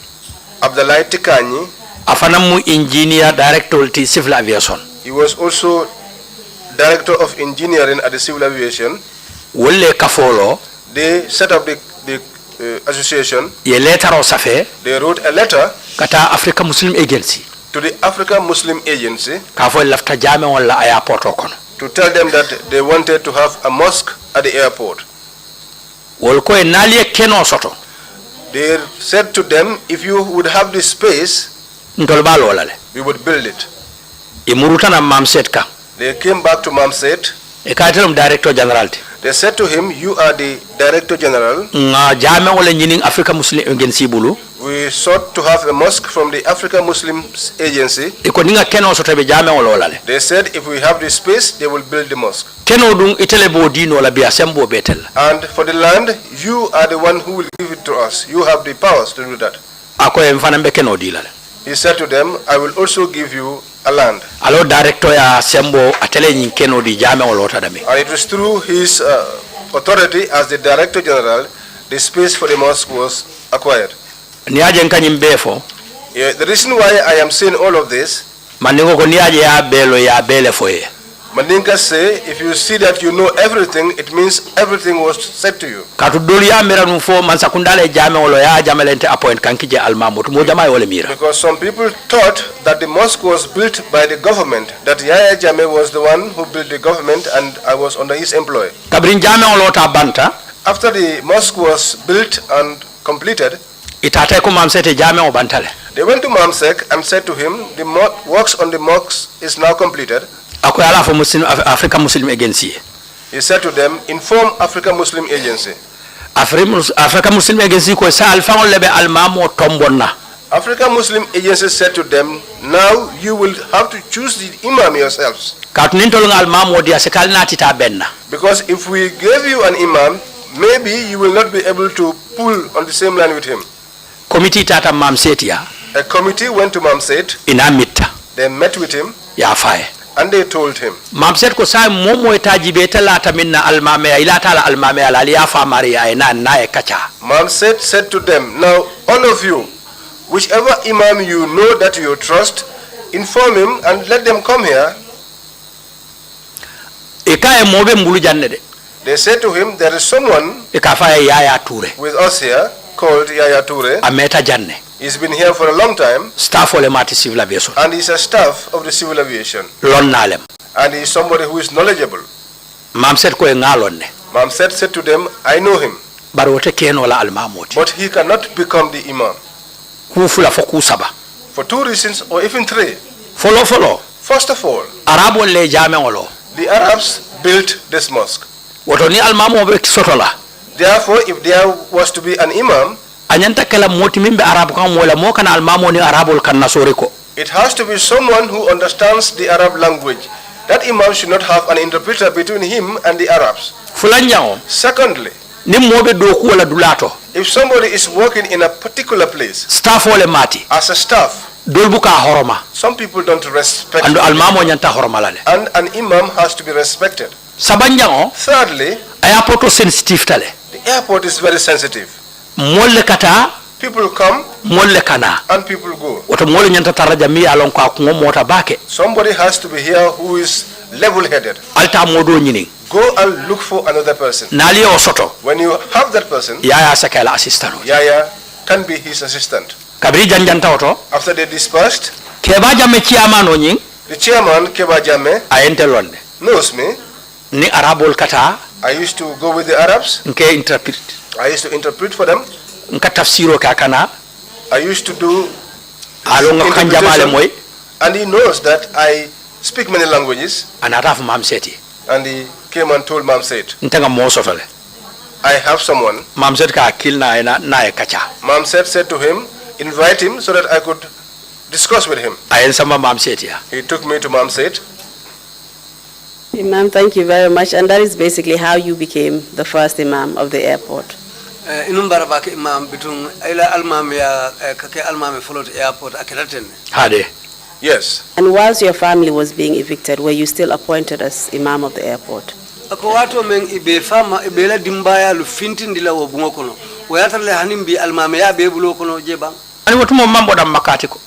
Afanamu engineer director at civil aviation. He was also director of engineering at the civil aviation. Wole kafolo. They set up the association. Ye letter o safe. They wrote a letter kata Africa Muslim Agency. To the Africa Muslim Agency. Kafo lafta jame wala airport okono. To tell them that they wanted to have a mosque at the airport. Wolko enali keno soto. They said to them, if you would have the space, we would build it. They came back to Mam Said. Director General. They said to him, you are the Director General. We sought to have a mosque from the Africa Muslim Agency. They said if we have the space, they will build the mosque. And for the land, you are the one who will give it to us. You have the powers to do that. He said to them, I will also give you a land. And it was through his authority as the Director General, the space for the mosque was acquired. The reason why I am saying all of this, Mandinka say, if you see that you know everything, it means everything was said to you. Katu dolia mira nufo mansakundale jame olo ya jame lente appoint kankije almamutu mo jama wole mira. Because some people thought that the mosque was built by the government, that Yaya Jame was the one who built the government and I was under his employ. Kabrin jame olo ta banta. After the mosque was built and completed, itate ko mamsete jame o bantale. They went to Mamsek and said to him, the works on the mosque is now completed. African Muslim Agency. He said to them, inform African Muslim Agency. African Muslim Agency ko sa alfa lebe almamo tombonna. African Muslim Agency said to them, now you will have to choose the imam yourselves. Because if we gave you an imam, maybe you will not be able to pull on the same line with him. Committee tata mamsetia. A committee went to Mamset. Inamita. They met with him. Ya fae. And they told him. Mamset ko sa momo etajibeta lata minna almame ilata la almame alali ya fa maria ina nae kacha. Mamset said to them, now all of you, whichever imam you know that you trust, inform him and let them come here. Ikae mobe mbulu janne de. They said to him, there is someone Yaya Ture with us here called Yaya Ture. Ameta janne. He's been here for a long time. Staff ole mati civil aviation. And he's a staff of the civil aviation. Lon nalem. And he's somebody who is knowledgeable. Mamset ko ngalonne. Mamset said to them, I know him. Barote ken wala almamoti. But he cannot become the imam. Kufula foku saba. For 2 reasons or even 3. Follow. First of all, Arabo le jame olo. The Arabs built this mosque. Wotoni almamo be sotola. Therefore, if there was to be an imam, anyanta kala moti mimbe arabu kan mola mo kana almamo ni arabul kan nasoriko. It has to be someone who understands the Arab language. That imam should not have an interpreter between him and the Arabs. Fulanjao. Secondly, nimmobe doku wala dulato. If somebody is working in a particular place, staff ole mati. As a staff, dolbuka horoma. Some people don't respect. And almamo nyanta horomalale. And an imam has to be respected. Sabanjao. Thirdly, airport sensitive tale. The airport is very sensitive. Molle kata. People come. Molle kana. And people go. Woto molle nyanta taraja mi alon kwa mota bake. Somebody has to be here who is level-headed. Alta modo nyini. Go and look for another person. Nali osoto. When you have that person, Yaya sakala assistant. Yaya can be his assistant. Kabri janjanta oto. After they dispersed, Keba Jame chairman onyin. The chairman Keba Jame ayentelonde. Knows me. Ni arabol kata. I used to go with the Arabs. Nke interpret. I used to interpret for them. Nka tafsiro kakana. I used to do alonga kanjamale moy. And he knows that I speak many languages. Anataf mamseti. And he came and told Mamset. Ntenga mosotole. I have someone. Mamset ka kill na kacha. Mamset said to him, invite him so that I could discuss with him. Ayen sama Mamset ya. He took me to Mamset. Imam, thank you very much. And that is basically how you became the first Imam of the airport. Inum barabake Imam bitun ila almam ya kake almam followed airport akiraten. Hade. Yes. And whilst your family was being evicted, were you still appointed as Imam of the airport? Ako watu men ibe fama ibela dimbaya lu fintindila wo bungo kono. Wayatarle hanimbi almam ya be bulo kono jeba. Ani watumo mambo da makati ko.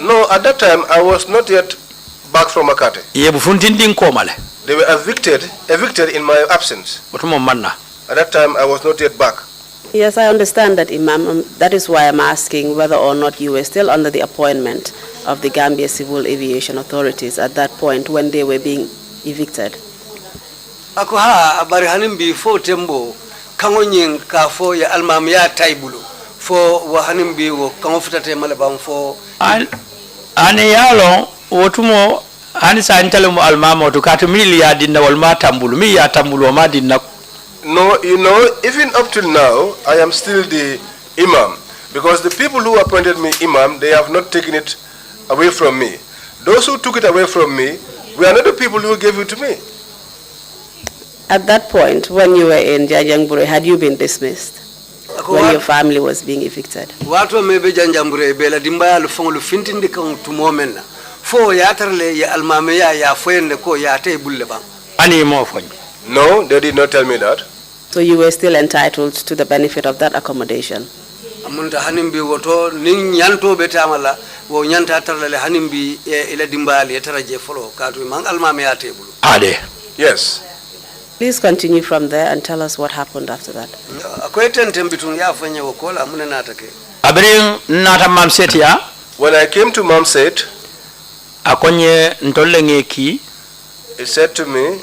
No, at that time I was not yet back from Makati. They were evicted in my absence. At that time, I was not yet back. Yes, I understand that, Imam. That is why I'm asking whether or not you were still under the appointment of the Gambia Civil Aviation Authorities at that point when they were being evicted. Ako ha abari hanimbi fo tembo kangonyin ka fo ya almam ya taibulu fo wa hanimbi wo kangofutate malabam fo ane yalo wotumo hani sa intale mu almamo to katu mili ya dinna wal ma tambulu mi ya tambulu ma dinna. No, you know, even up till now I am still the imam because the people who appointed me imam, they have not taken it away from me. Those who took it away from me were not the people who gave it to me. At that point when you were in Janjanbureh, had you been dismissed? When your family was being evicted? Watu mebe Janjanbureh bela dimbaya lufong lufintindi kang tumomena. Fo ya tarle ya almame ya foyende ko ya te bulle bang. Ani mo foy. No, they did not tell me that. So you were still entitled to the benefit of that accommodation? munta hanimbi woto nin nyanto betamala wo nyanta tarlale hanimbi ila dimbali etaraje folo katu man almame ya tebulu ade. Yes. Please continue from there and tell us what happened after that. akoyeten bitun ya fanya wokola mune natake Abrin nata mam setia. When I came to Mom said, Akonye ntolle ngeki. he said to me,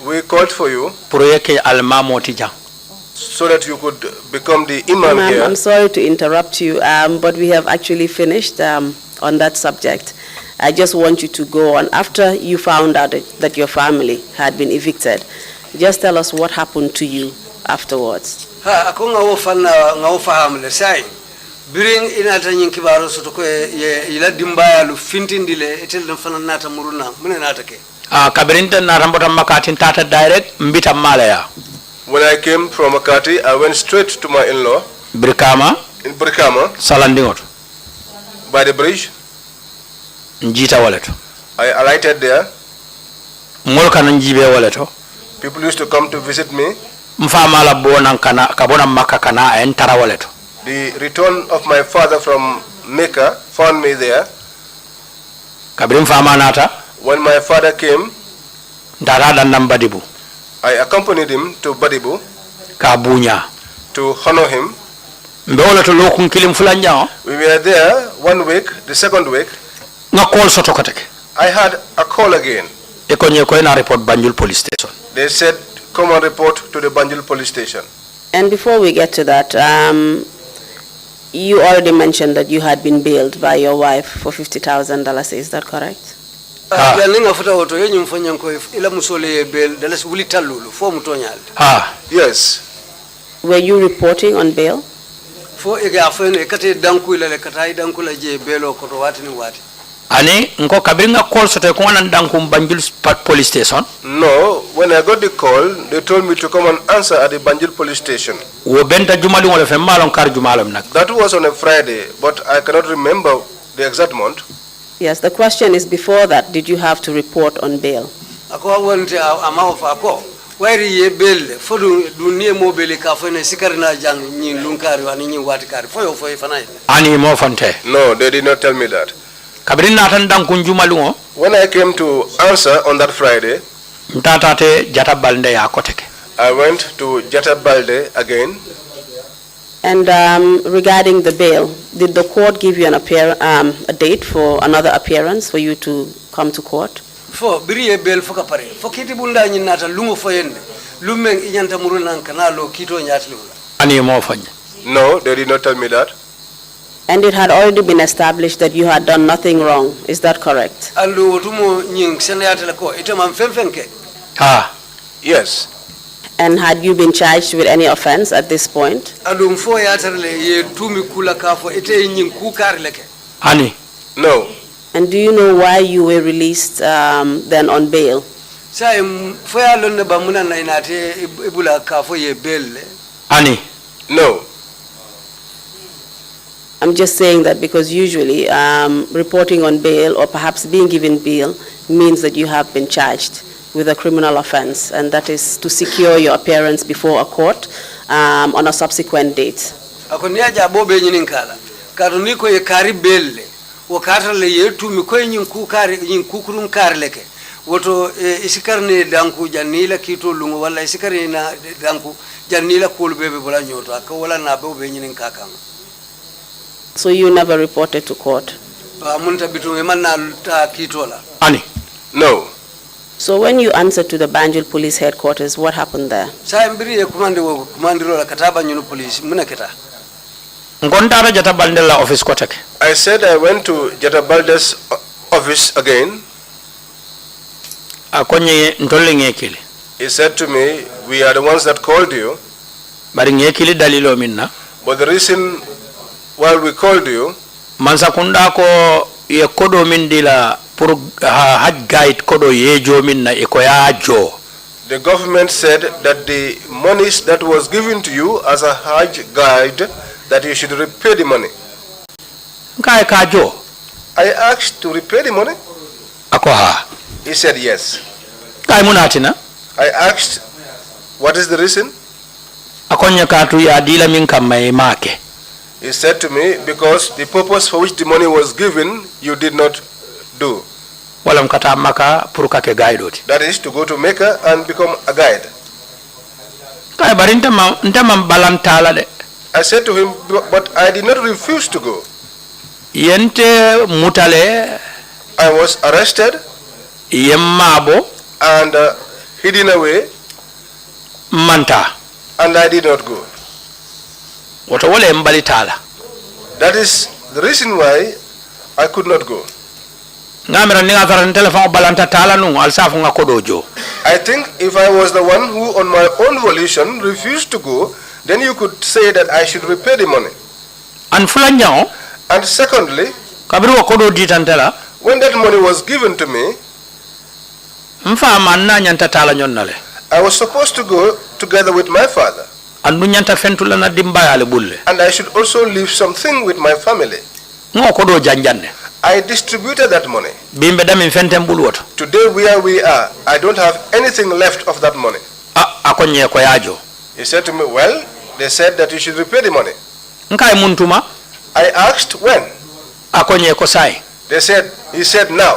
we called for you Proyeke almamo tija. so that you could become the Imam here. I'm sorry to interrupt you, but we have actually finished on that subject. I just want you to go on. After you found out that your family had been evicted, just tell us what happened to you afterwards. ha akonga wo fanna ngawo fahamle sai biring ina tan yin kibaro soto ko ila dimbaya lu fintindile etel dan fana nata muruna mune natake Kabirinta na rambota makatin tata direct mbita malaya. When I came from Makati, I went straight to my in-law Brikama. in Brikama Salandingot. by the bridge. Njita waleto. I alighted there. Molka njibe waleto. People used to come to visit me. Mfamala bona kana kabona maka kana entara waleto. The return of my father from Mecca found me there. Kabirin fama nata. When my father came, Darada nambadibu. I accompanied him to Badibu Kabunya. to honor him. Mbewala to lokun kilim fulanja. We were there 1 week. The second week, Nga call soto kateke. I had a call again. Ekonye ko na report Banjul police station. They said, come and report to the Banjul police station. And before we get to that, you already mentioned that you had been bailed by your wife for $50,000. Is that correct? ninga futa woto yenyu mfanya ko ila musole bel dalas wuli talulu fo mutonyal Yes. Were you reporting on bail? fo e ga fene kate danku ila le kata danku la je belo ko to watini wati Ani nko kabiringa call soto ko nan dankum Banjul police station. No, when I got the call, they told me to come and answer at the Banjul police station. Wo benta jumali wala fe malon kar jumalam nak. That was on a Friday, but I cannot remember the exact month. Yes, the question is, before that, did you have to report on bail? ako wonte amaw fa ko wairi ye bel fo du nie mo bele ka fene sikarina jang nyi lunkari wani nyi wati kari fo yo fo fanay Ani mo fante. No, they did not tell me that. Kabirin natan dankun jumalu. When I came to answer on that Friday, Ntatate jata balde ya koteke. I went to Jata Balde again. And regarding the bail, did the court give you a date for another appearance for you to come to court? fo biri ye bel fo ka pare fo kiti bunda nyi nata lungo fo yende lumen inyanta muruna kanalo kito nyatli Ani mo fanya. No, they did not tell me that. And it had already been established that you had done nothing wrong. Is that correct? allo wotumo nyi senayatele ko itama femfenke Yes. And had you been charged with any offense at this point? allo fo yatarle ye tumi kula ka fo ite nyi ku karleke Ani. No. And do you know why you were released then on bail? sai fo ya lonne ba munan na inate ibula ka fo ye belle Ani. No. I'm just saying that because usually reporting on bail or perhaps being given bail means that you have been charged with a criminal offense, and that is to secure your appearance before a court on a subsequent date. akoni aja bobe nyin kala karuni ko ye kari belle wo katarle ye tumi ko nyin ku kari nyin kukurum karleke woto isikarne danku janila kito lungo wala isikarne na danku janila kul bebe bula nyoto aka wala na bobe nyin kakam. So you never reported to court? Munta bitu manna ta kitola. Ani. No. So when you answered to the Banjul Police Headquarters, what happened there? Sa mbiri ye kumandiro la kataba nyunu police muna kita. Ngontara jata balde la office koteke. I said I went to Jata Balde's office again. Akonye ntolle ngekile. He said to me, we are the ones that called you. Bari ngekile dalilo minna. But the reason why we called you, Mansakunda ko ye kodo mindila pur haj guide kodo yejo minna ikoya jo. the government said that the monies that was given to you as a Hajj guide, that you should repay the money. Nkai ka jo. I asked to repay the money. Akoha. He said yes. Kai munatina. I asked, what is the reason? Akonya katu ya dila min kamai make. He said to me, because the purpose for which the money was given, you did not do. Walam kata Maka puruka ke guide oti. That is to go to Mecca and become a guide. Kaya barinta mam balantala de. I said to him, but I did not refuse to go. Yente mutale. I was arrested. Yemmabo. And hidden away. Manta. And I did not go. That is the reason why I could not go. I think if I was the one who on my own volition refused to go, then you could say that I should repay the money. And secondly, when that money was given to me, I was supposed to go together with my father. And I should also leave something with my family. I distributed that money. Today where we are, I don't have anything left of that money. He said to me, well, they said that you should repay the money. I asked when. He said now.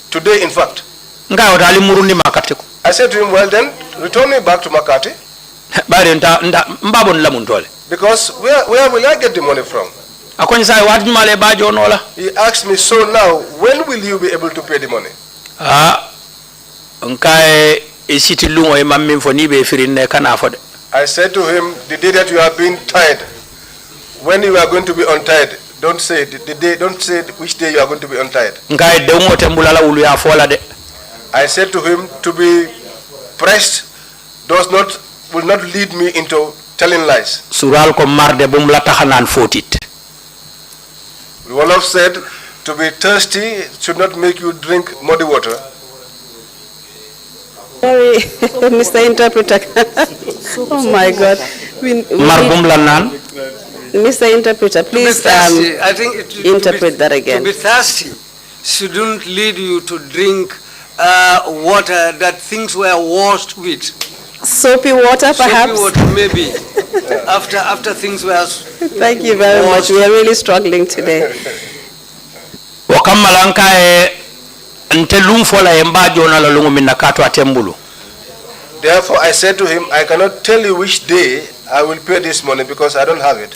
Today in fact. I said to him, well then, return me back to Makati. Because where will I get the money from? He asked me, so now, when will you be able to pay the money? I said to him, the day that you are being tied, when you are going to be untied, don't say don't say which day you are going to be untied. I said to him, to be pressed will not lead me into telling lies. The Wolof said, to be thirsty should not make you drink muddy water. Sorry, Mr. Interpreter. Oh my God. Mr. Interpreter, please I think interpret that again. To be thirsty shouldn't lead you to drink water that things were washed with. Soapy water, perhaps? Soapy water, maybe. after things were Thank you very much. We are really struggling today. Therefore, I said to him, I cannot tell you which day I will pay this money because I don't have it.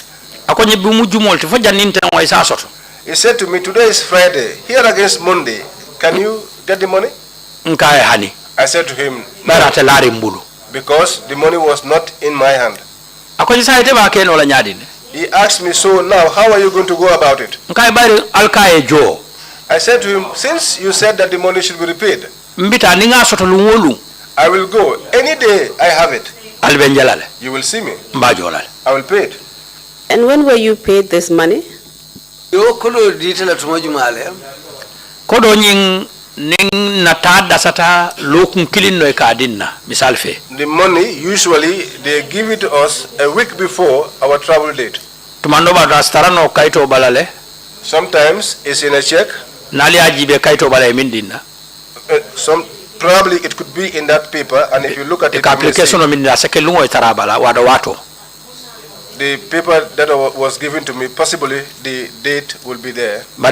He said to me, today is Friday, here against Monday, can you get the money? I said to him, no, because the money was not in my hand. He asked me, so now how are you going to go about it? I said to him, since you said that the money should be repaid, I will go. Any day I have it, you will see me. I will pay it. And when were you paid this money? The money, usually, they give it to us a week before our travel date. Sometimes it's in a check. Probably it could be in that paper, and if you look at it, the paper that was given to me, possibly the date will be there. But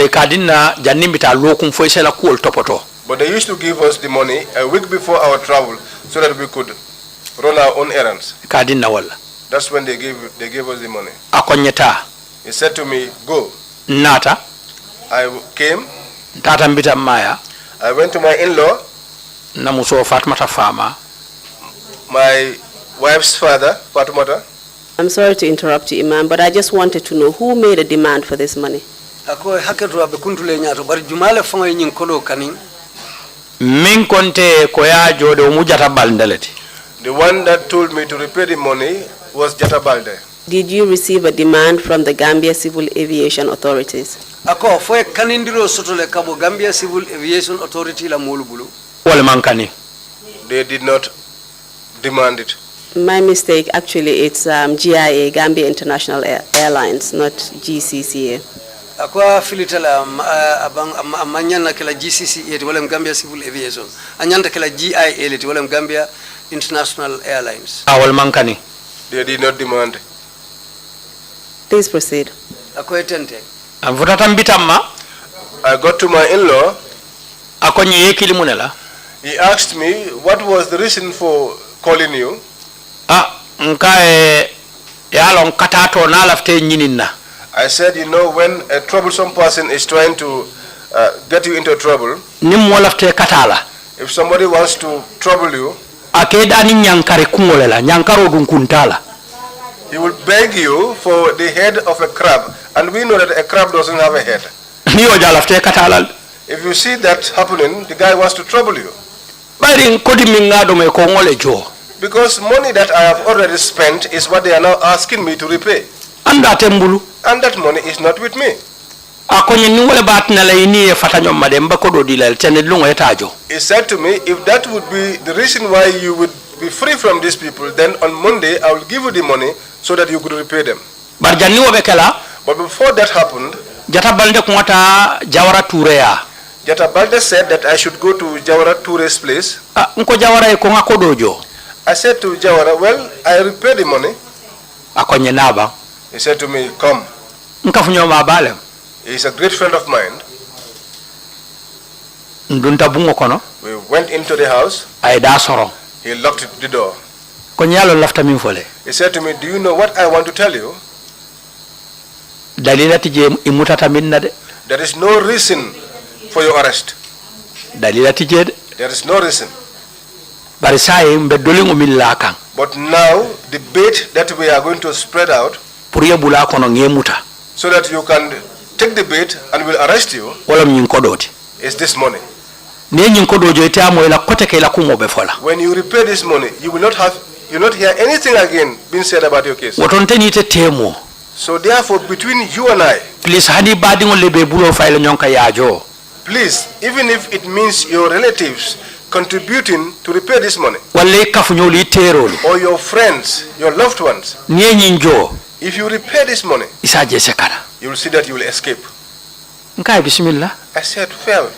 they used to give us the money a week before our travel so that we could run our own errands. That's when they gave us the money. He said to me, go. I came. I went to my in-law, my wife's father, Fatumata. I'm sorry to interrupt you, Imam, but I just wanted to know who made a demand for this money. The one that told me to repay the money was Jata Balde. Did you receive a demand from the Gambia Civil Aviation Authorities? Gambia Civil Aviation Authority la mulubulu. They did not demand it. My mistake, actually, it's GIA, Gambia International Airlines, not GCCA. Akwa filitala amanyana kila GCCA wala Gambia Civil Aviation. Anyanta kila GIA leti wala Gambia International Airlines. They did not demand. Please proceed. Akoetente. Votata mbitamma. I got to my in-law. Akonye yekili munela. He asked me what was the reason for calling you. Nkae yalon katato na lafte nyininna. I said, you know, when a troublesome person is trying to get you into trouble, Nimmo lafte katala. if somebody wants to trouble you, Akeda ni nyankare kungolela, nyankaro dunkuntala. he will beg you for the head of a crab, and we know that a crab doesn't have a head. Niyo jalafte katala. If you see that happening, the guy wants to trouble you. Bari nkodi mingado me kongole jo. Because money that I have already spent is what they are now asking me to repay. Anda tembulu. And that money is not with me. Akonye ningole batna la ini fatanyo mademba kodo dilal tene lungo etajo. He said to me, if that would be the reason why you would be free from these people, then on Monday I will give you the money so that you could repay them. Barjani wabekela. But before that happened, Jata balde kumata Jawara Turea. Jata Balde said that I should go to Jawara Toure's place. Nko Jawara ikonga kodojo. I said to Jawara, well, I repay the money. Akonye naba. He said to me, come. Nkafunyo mabale. He is a great friend of mine. Ndunta bungo kono. We went into the house. Aida soro. He locked the door. Konyalo lafta minfole. He said to me, do you know what I want to tell you? Dalila tije imutata minna de. There is no reason for your arrest. Dalila tije de. There is no reason. Barisaye mbe dolingo millaka. But now, the bait that we are going to spread out, Puriye bula kono ngemuta. so that you can take the bait and will arrest you, Wala mnyinkodoti. is this money. Niye nyinkodojo itamu ila kote ke ila kumobe fola. When you repay this money, you will not hear anything again being said about your case. Wotonteni ite temo. So therefore, between you and I, Please hani badi ngole bulo file nyonka yajo. please, even if it means your relatives contributing to repay this money, Wale kafunyoli teroli. or your friends, your loved ones, Niye nyinjo. if you repay this money, Isaje sekara. you will see that you will escape. Nkai bismillah. I said, well,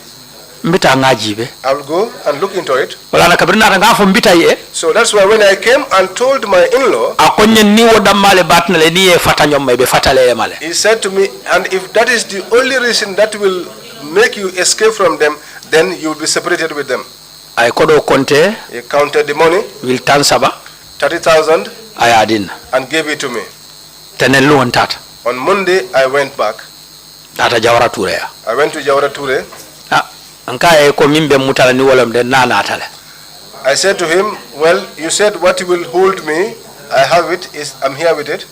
Mbita ngajibe. I will go and look into it. Wala na kabirina ngafo mbita ye. So that's why when I came and told my in-law, Akonye niwo damale batna le niye fatanyo mbe fatale male. he said to me, and if that is the only reason that will make you escape from them, then you will be separated with them. Ay kodo konte He counted the money, wil tansaba 30,000, ayadin. and gave it to me. Tenelu ontata. On Monday, I went back. Ata Jawara Turea. I went to Jawara Ture. Nkae ko mimbe mutala ni wala mde nana atale. I said to him, well, you said what will hold me, I have it, I'm here with it.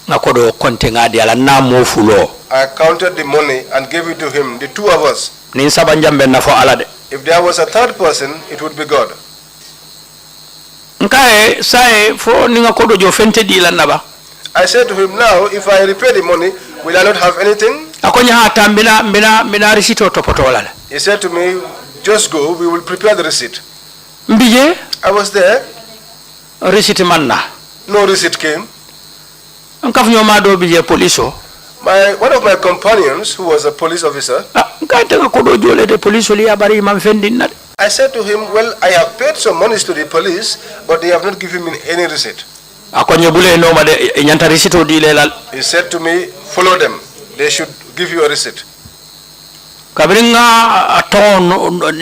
Nakodo konte ngadi ala namo fulo. I counted the money and gave it to him, the two of us. Nin sabanjambe na fo alade. If there was a third person, it would be God. Nkae sae fo ninga kodo jo fente di la naba. I said to him, now, if I repay the money, will I not have anything? Akonya hata mbina risito topotola. He said to me, just go, we will prepare the receipt. Mbije I was there, risiti manna. no receipt came. Nkafunyo mado bije poliso. One of my companions, who was a police officer, Nkae tenga kodo jole de poliso li abari imam fendi nade. I said to him, well, I have paid some monies to the police, but they have not given me any receipt. Akonye bule no made nyanta risito di lelal. He said to me, follow them, they should give you a receipt. Kabringa aton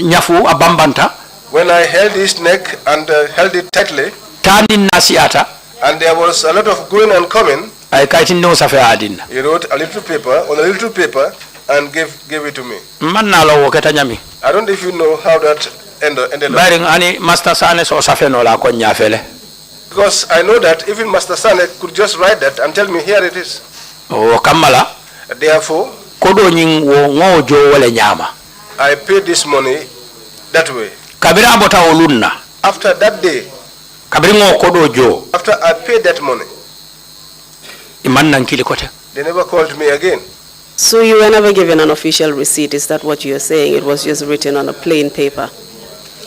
nyafu abambanta. When I held his neck and held it tightly, Tani nasiata. and there was a lot of going and coming, Ay kaitin no safe adin. he wrote a little paper on a little paper and gave it to me. Man na lo woketa nyami. I don't know if you know how that ended up. Baring ani master sane so safe no la ko nyafele. Because I know that even Master Sane could just write that and tell me, here it is. O kamala Therefore, kodo nyin wo ngojo wala nyama. I paid this money that way. Kabira bota olunna. After that day, Kabiri ngo kodo jo. after I paid that money, Iman nan kili kote. they never called me again. So you were never given an official receipt, is that what you're saying? It was just written on a plain paper?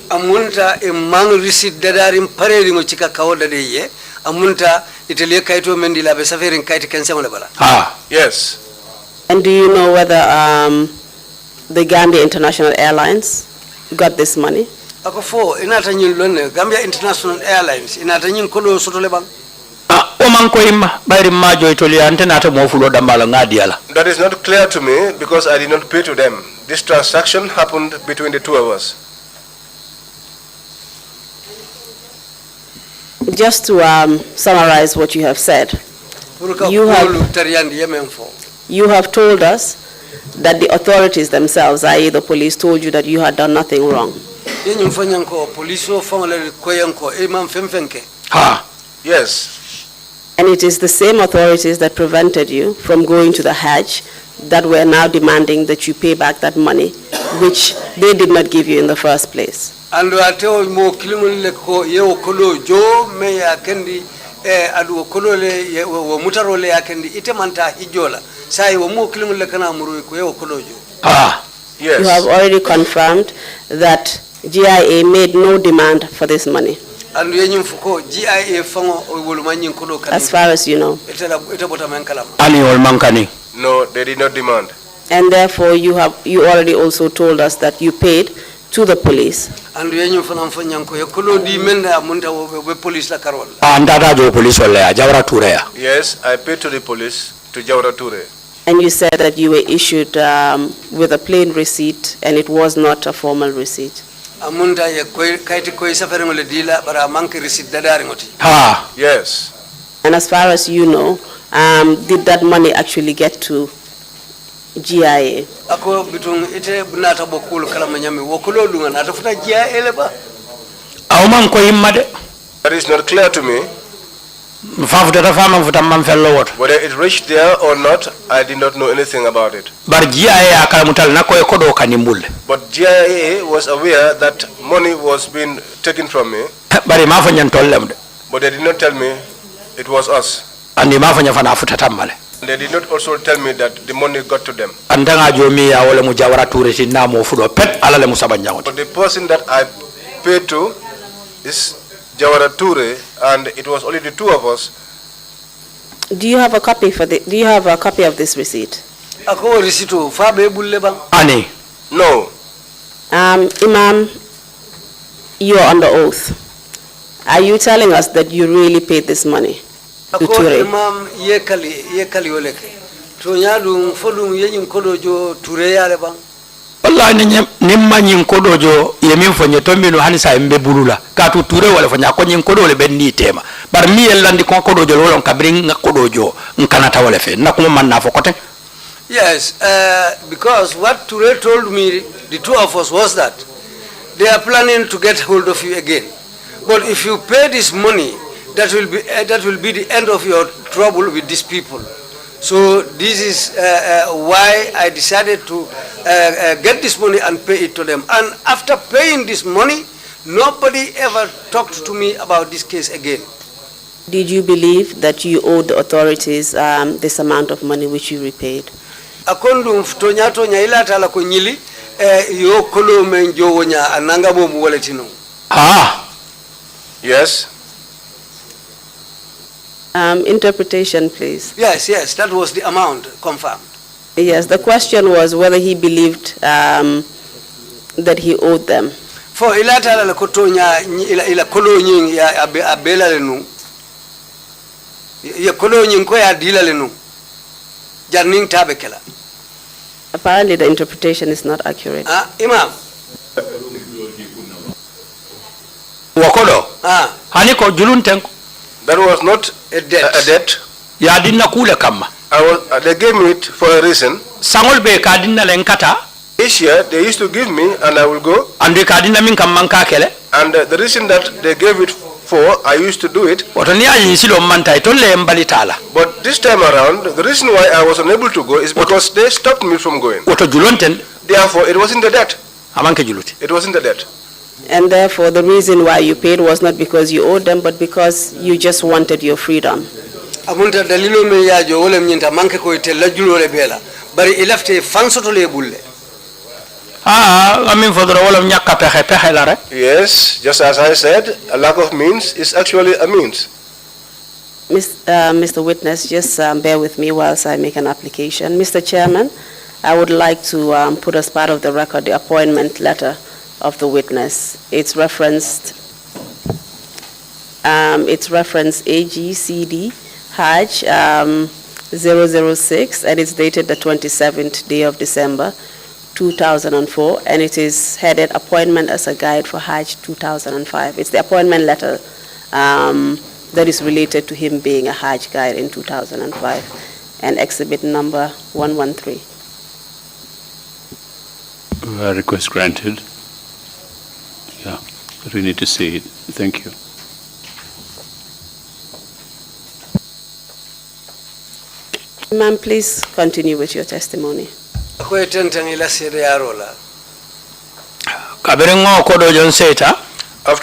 Amunta mang receipt dadarim pareri ngo chika kaoda de ye. Amunta itelie kaito mendila be safaring kaito kense mo bala. Yes. And do you know whether the Gambia International Airlines got this money? Ako fo inata nyin lonne Gambia International Airlines inata nyin kodo soto le bang. That is not clear to me because I did not pay to them. This transaction happened between the two of us. Just to summarize what you have said, you have told us that the authorities themselves, i.e. the police, told you that you had done nothing wrong. Yes. And it is the same authorities that prevented you from going to the Hajj that were now demanding that you pay back that money, which they did not give you in the first place. And ateo mo kilimule ko yewo kolo jo me ya kendi adu kolo le wo mutaro le ya kendi itemanta hijola sai wo mo kilimule kana muru ko yewo kolo jo. Yes. You have already confirmed that GIA made no demand for this money. And yenyum fuko GIA fango wolu manyin kolo kan. As far as you know. Ita bota men kalama. Ani ol mankani. No, they did not demand. And therefore you already also told us that you paid to the police. And yenyum fanam fanyanko yokolo di menda munta we police la karol. Andada jo police wala ya Jawara Ture ya. Yes, I paid to the police to Jawara Ture. And you said that you were issued with a plain receipt and it was not a formal receipt. Amunda ye kaiti koi safari ngole dila bara manke receipt dadari ngoti. Yes. And as far as you know, did that money actually get to GIA? Ako bitung ite bunata bokul kala manyami wokulo lunga na tafuta GIA leba. Auman ko yimmade. That is not clear to me. Whether it reached there or not, I did not know anything about it. But GIA was aware that money was being taken from me. But they did not tell me it was us. And they did not also tell me that the money got to them. But the person that I paid to is Jawara Ture, and it was only the two of us. Do you have a copy Do you have a copy of this receipt? Ako receipt fa be bulle bang. Ani. No. Imam, you are under oath. Are you telling us that you really paid this money to Ture? Imam yekali oleke. To nyadum fodum yenyum kodo jo Ture yale bang. Allah nimma nyin kodojo yemin fonye tombino hanisa embe bulula katu Ture wala fonya ko nyin kodo le benni tema bar mi yellandi ko kodojo lolon kabring nga kodojo nkanata wala fe nakuma manna fo kote. Yes, because what Ture told me, the two of us, was that they are planning to get hold of you again. But if you pay this money, that will be the end of your trouble with these people. So this is why I decided to get this money and pay it to them. And after paying this money, nobody ever talked to me about this case again. Did you believe that you owed the authorities this amount of money which you repaid? Akondu tonya ilata la kunyili yo kolo menjo wonya ananga bomu waletino. Yes. Interpretation, please. Yes, that was the amount confirmed. Yes, the question was whether he believed that he owed them. For ilata la kotonya ila kolo nying ya abela lenu. Ya kolo nying ko ya dila lenu. Jarning tabekela. Apparently the interpretation is not accurate. Imam. Wakodo. Haniko julunten. That was not a debt. Ya dinna kule kama. They gave me it for a reason. Sangol be kadinna lenkata. Each year they used to give me and I will go. And the kadinna min kamanka kele. And the reason that they gave it for, I used to do it. But this time around, the reason why I was unable to go is because they stopped me from going. Therefore, it wasn't the debt. It wasn't the debt. And therefore, the reason why you paid was not because you owed them, but because you just wanted your freedom. Amunta dalilo me ya jo wole mnyinta manke ko itella julo le bela bari ilafte fansoto le bulle. Yes, just as I said, a lack of means is actually a means. Mr. Witness, just bear with me whilst I make an application. Mr. Chairman, I would like to put as part of the record the appointment letter of the witness. It's referenced AGCD Hajj 006, and it's dated the 27th day of December 2004, and it is headed Appointment as a Guide for Hajj 2005. It's the appointment letter that is related to him being a Hajj guide in 2005, and exhibit number 113. Request granted. Yeah, but we need to see it. Thank you. Ma'am, please continue with your testimony. After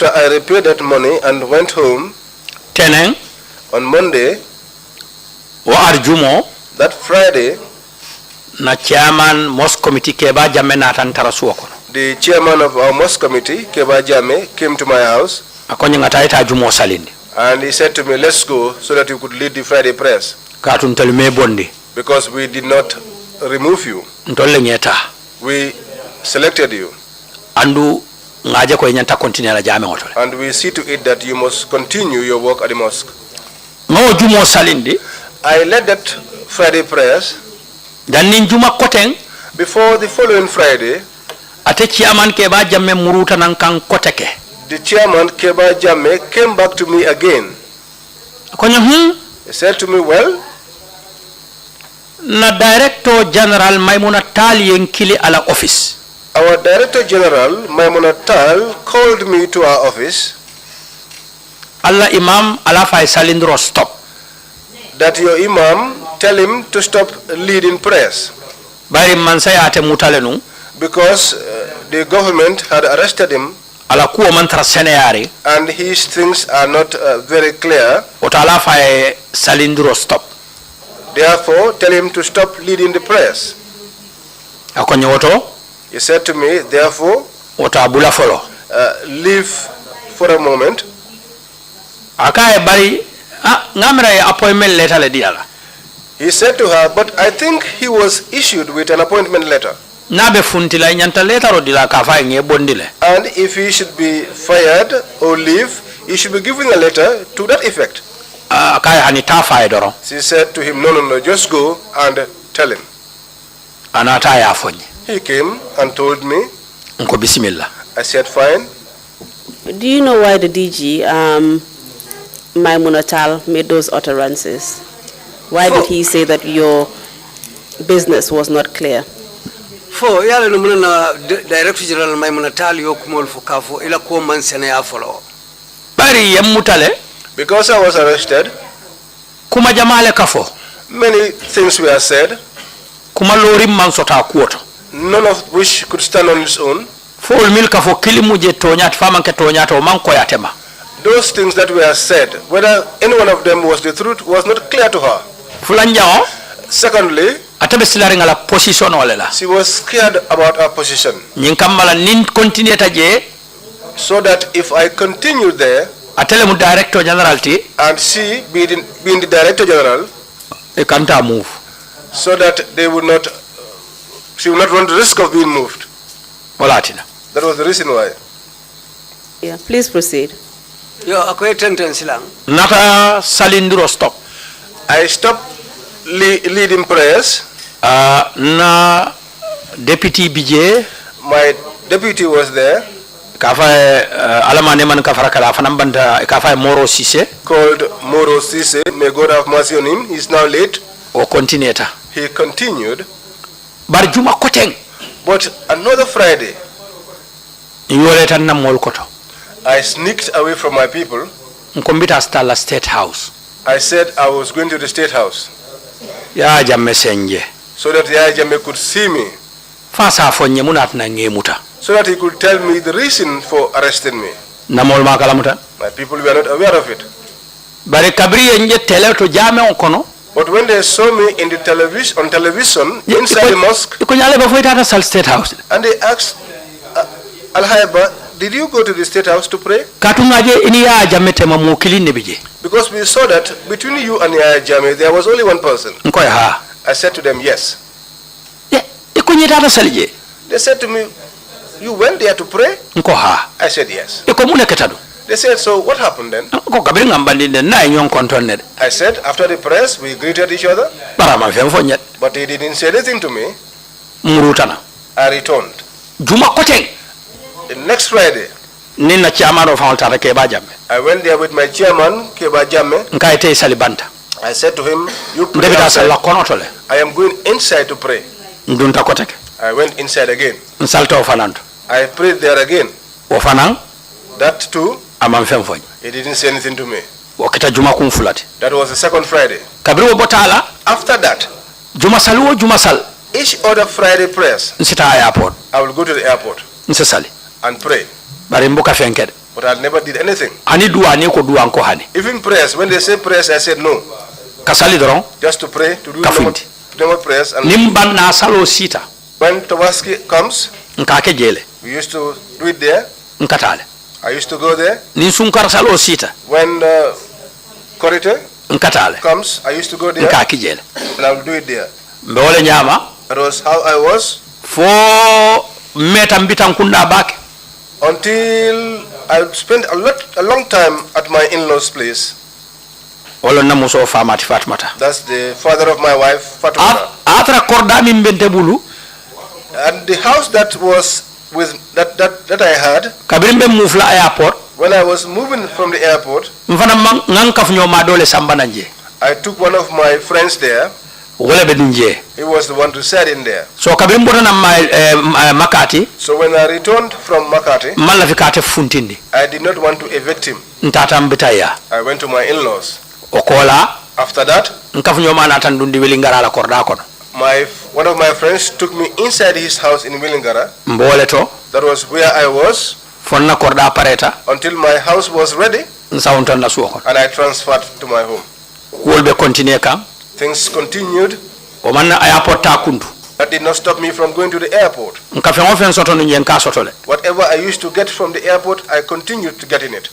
I repaid that money and went home, Teneng, on Monday, that Friday, na chairman mosque committee keba jamme na tantara suoko. The chairman of our mosque committee, Keba Jame, came to my house. Akonye ngataita jumo salindi. And he said to me, let's go so that you could lead the Friday prayers. Katun telme bondi. Because we did not remove you. Ntolle ngeta. We selected you. Andu ngaje ko nyanta continue la jame ngotole. And we see to it that you must continue your work at the mosque. No jumo salindi. I led that Friday prayers. Dan nin juma koteng. Before the following Friday, ate chairman Keba Jamme muruta nan kan koteke. The chairman Keba Jamme came back to me again. Akonye He said to me, well, na Director General Maimuna Tal yenkili ala office. Our Director General Maimuna Tal called me to our office. Allah Imam ala fay salindro stop. That your Imam tell him to stop leading prayers. Bari mansaya ate mutalenu. Because the government had arrested him. Ala kuo mantra seneyari. And his things are not very clear. Otala fay salindro stop. Therefore, tell him to stop leading the prayers. Akonye woto. He said to me, therefore, otabula follow. Leave for a moment. Akaye bari ngamra appointment letter le diala. He said to her, but I think he was issued with an appointment letter. Nabe funtila nyanta letter odila kafa nge bondile. And if he should be fired or leave, he should be given a letter to that effect. Akaye hanita faidoro. She said to him, no, just go and tell him. Anata ya afonye. He came and told me. Nko bismillah. I said, fine. Do you know why the DG, Maimuna Tal, made those utterances? Why did he say that your business was not clear? For yale no muna Director General Maimuna Tal yo kumol fo kafo ila ko man sene ya follow. Bari yemmutale. Because I was arrested. Kuma jamale kafo. Many things were said. Kuma lori man sota kuoto. None of which could stand on its own. Full milk kafo kilimuje tonyat famanke tonyata o manko yatema. Those things that were said, whether any one of them was the truth, was not clear to her. Fulanjao. Secondly, she was scared about her position. So that if I continued there, Director General and she being the Director General, they can't move. So that they would not, she would not run the risk of being moved. That was the reason why. Yeah, please proceed. Yo, silang. Nata salindro stop. I stopped leading prayers. Na Deputy BJ. My deputy was there. Kafa alamane man kafara kala fanambanda kafa Moro Sise. Called Moro Sise. May God have mercy on him. He's now late. O continuator. He continued. Barjuma koteng. But another Friday, I sneaked away from my people. State House. I said I was going to the State House. Ya jamme senje. So that Yaya Jamme could see me. Fasa fonye munat na ngemuta. So that he could tell me the reason for arresting me. Namol makalamuta. My people were not aware of it. Bare kabri enje tele to jame onkono. But when they saw me in the on television inside the mosque, State House. And they asked Haiba, did you go to the State House to pray? Because we saw that between you and Yaya Jammeh there was only one person. I said to them, yes. They said to me, you went there to pray? I said, yes. They said, so what happened then? Ko kabiri ngambandi na nyon kontonne. I said, after the press, we greeted each other. Barama fe mfonyet. But he didn't say anything to me. Murutana. I returned. Juma koteng. The next Friday, Nina chairman of Haiba Keba Jamme. I went there with my chairman, Keba Jamme. Nkaite salibanta. I said to him, you pray Ndebita outside. sala konotole. I am going inside to pray. Ndunta koteke. I went inside again. Nsalta ofananto. I prayed there again. Ofanang. That too, Amamfemfonye. he didn't say anything to me. Wakita juma kumfulati. That was the second Friday. Kabiri botala. After that, Juma saluo juma sal. each other Friday prayers, Nsita airport. I will go to the airport Nsesali. and pray. Bari mbuka fenkede. But I never did anything. Ani dua ni ko dua nko hani. Even prayers, when they say prayers, I said no. Kasali doron. Just to pray, to do Kafundi. normal prayers. And Nimban na salo sita. when Tawaski comes, Nkake jele. we used to do it there. Nkatale. I used to go there. Ni sunkar salo sita. When Korite Nkatale. comes, I used to go there Nkake jele. and I will do it there. Mbewole nyama. That was how I was Fo meta mbita nkunda bake. until I spent a long time at my in-laws' place. Wala na muso famati Fatmata. That's the father of my wife, Fatima. Atra kordami mbente bulu. And the house that was with that I had, Kabirimbe mufla airport. when I was moving from the airport, Mfana ngankaf nyoma dole sambana nje. I took one of my friends there. Wala bedunje. He was the one to sit in there. So kabirimbo na makati. So when I returned from Makati, Mala fikate funtindi. I did not want to evict him. Ntata mbita ya. I went to my in-laws. Okola. After that, Nkaf nyoma na tandundi wilingara la korda kono. one of my friends took me inside his house in Willingara. Mbole to. That was where I was Fonna korda pareta. until my house was ready, Nsaunta na suoko. and I transferred to my home. Wolbe continue kam. Things continued. Omanna airport ta kundu. That did not stop me from going to the airport. Nkafengo fen soto nje nka sotole. Whatever I used to get from the airport, I continued to get in it.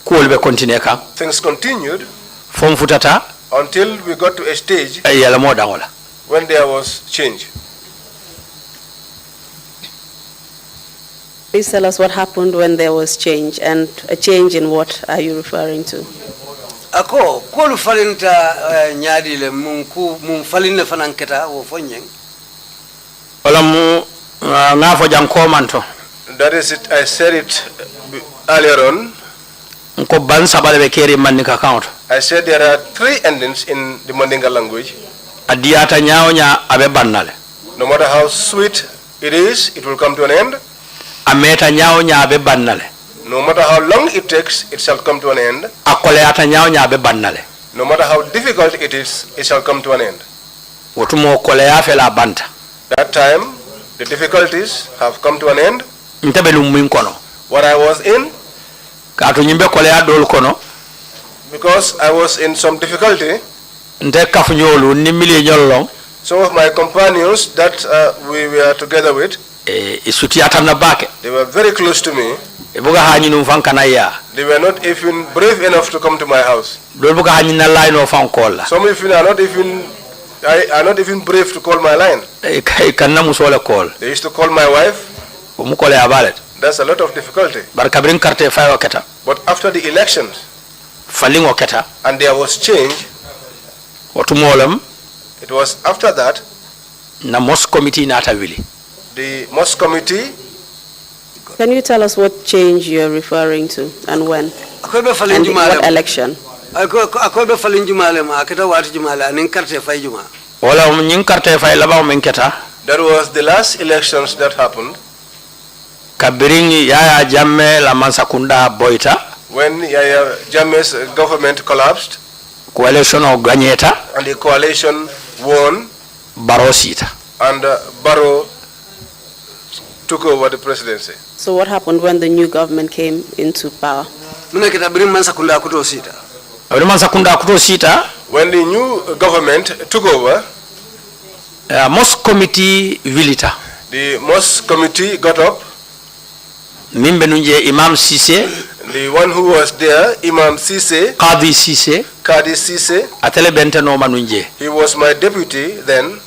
Wolbe continue kam. Things continued Fom futata. until we got to a stage Yala moda ngola. when there was change. Please tell us what happened when there was change, and a change in what are you referring to? Ako kolu falinta nyaadi le mun falinne fananketa wo fonyeng. Wala mu ngafo janko manto. That is it. I said it earlier on. Nko ban sabale be keri manika count. I said there are 3 endings in the Mandinka language. Adiata nyao nya abe bannale. No matter how sweet it is, it will come to an end. Ameta nyao nya abe bannale. No matter how long it takes, it shall come to an end. Akole ata nyao nya abe bannale. No matter how difficult it is, it shall come to an end. Wotumo kole ya fela banta. That time, the difficulties have come to an end. Ntebe lumu kono. What I was in, Katu nyimbe kole ya dol kono. because I was in some difficulty, Nte kafu nyolu ni mili nyolo. some of my companions that we were together with, Isuti ata na bake. they were very close to me. Ibuga hanyi numfanka na ya. They were not even brave enough to come to my house. Dol buga hanyi na line of kola. Some even are not even brave to call my line. Kanna musole call. They used to call my wife. Umukole ya balet. That's a lot of difficulty. Bar kabrin karte fayo keta. But after the elections, Falingo keta. and there was change, Watumolem it was after that, na mosque committee na atawili. the mosque committee. Can you tell us what change you're referring to and when? Akobe falin And jumale. what election? Akobe falin jumale ma aketa wati jumale anin karte fay juma. Wala nyin karte fay laba men keta. That was the last elections that happened. Kabiringi Yaya Jamme la Mansakunda Boita. When Yaya Jammeh's government collapsed, Coalition of Ganyeta. and the coalition won, Barosita. and Barrow took over the presidency. So what happened when the new government came into power? Muna kita birim man sakunda kuto sita. Abri Mansakunda kuto sita. When the new government took over, Mosque committee vilita. the mosque committee got up. Mimbe nunje Imam Sise. The one who was there, Imam Sise, Qadi Sise. Kadi Sise, Atele bente no manunje. he was my deputy then.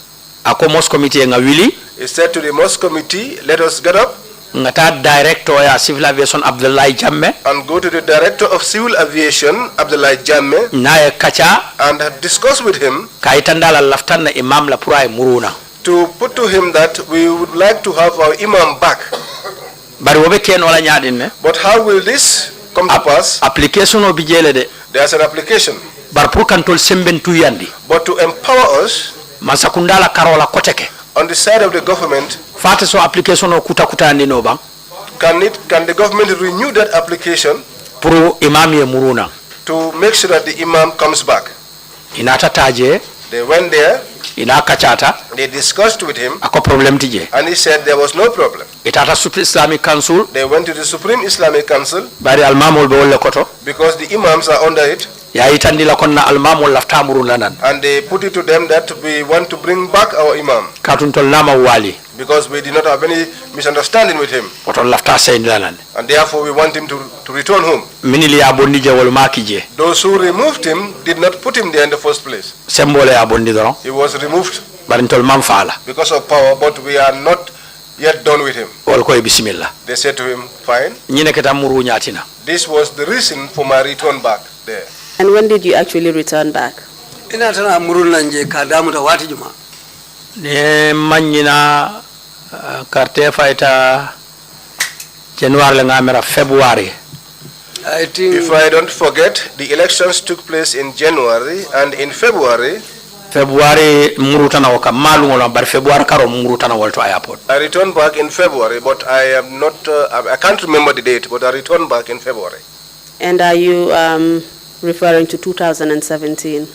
Ako Mosque committee nga wili. He said to the mosque committee, let us get up. ngata director ya civil aviation Abdullah Jamme and go to the director of civil aviation Abdullah Jamme na kacha and discuss with him kaitandala laftanna imam la pura muruna to put to him that we would like to have our imam back. Bari wobe ken wala nyaadin But how will this come to pass? Application obi jele de. There's an application. Bar pour kantol semben tuyandi. But to empower us masakundala karola koteke on the side of the government, fate so application o kuta andi no bang can the government renew that application pro imam ye muruna to make sure that the imam comes back? Inata taje, They went there, ina kachata, they discussed with him, ako problem tije. and he said there was no problem. Itata Supreme Islamic Council, They went to the Supreme Islamic Council bari almamol be wolle koto, because the imams are under it, ya itandila konna almamol lafta muruna nan. and they put it to them that we want to bring back our imam Katun tol nama wali, because we did not have any misunderstanding with him, oton lafta sayndila nan. and therefore we want him to return home. Minili ya bondi je wal makije. Those who removed him did not put him there in the first place. Sembole ya bondi doron. He was removed Bari tol manfala. because of power, but we are not yet done with him. Wal koy bismillah. They said to him, fine. Nyine keta muru nyatina. This was the reason for my return back there. And when did you actually return back? Ina tana murun nanje ka damu ta wati juma. Ne manyina carte faita January la ngamera February. I think If I don't forget, the elections took place in January, and in February, murutana waka malungolo bar February karo murutana wolto airport. I returned back in February, but I am not, I can't remember the date, but I returned back in February. And are you referring to 2017?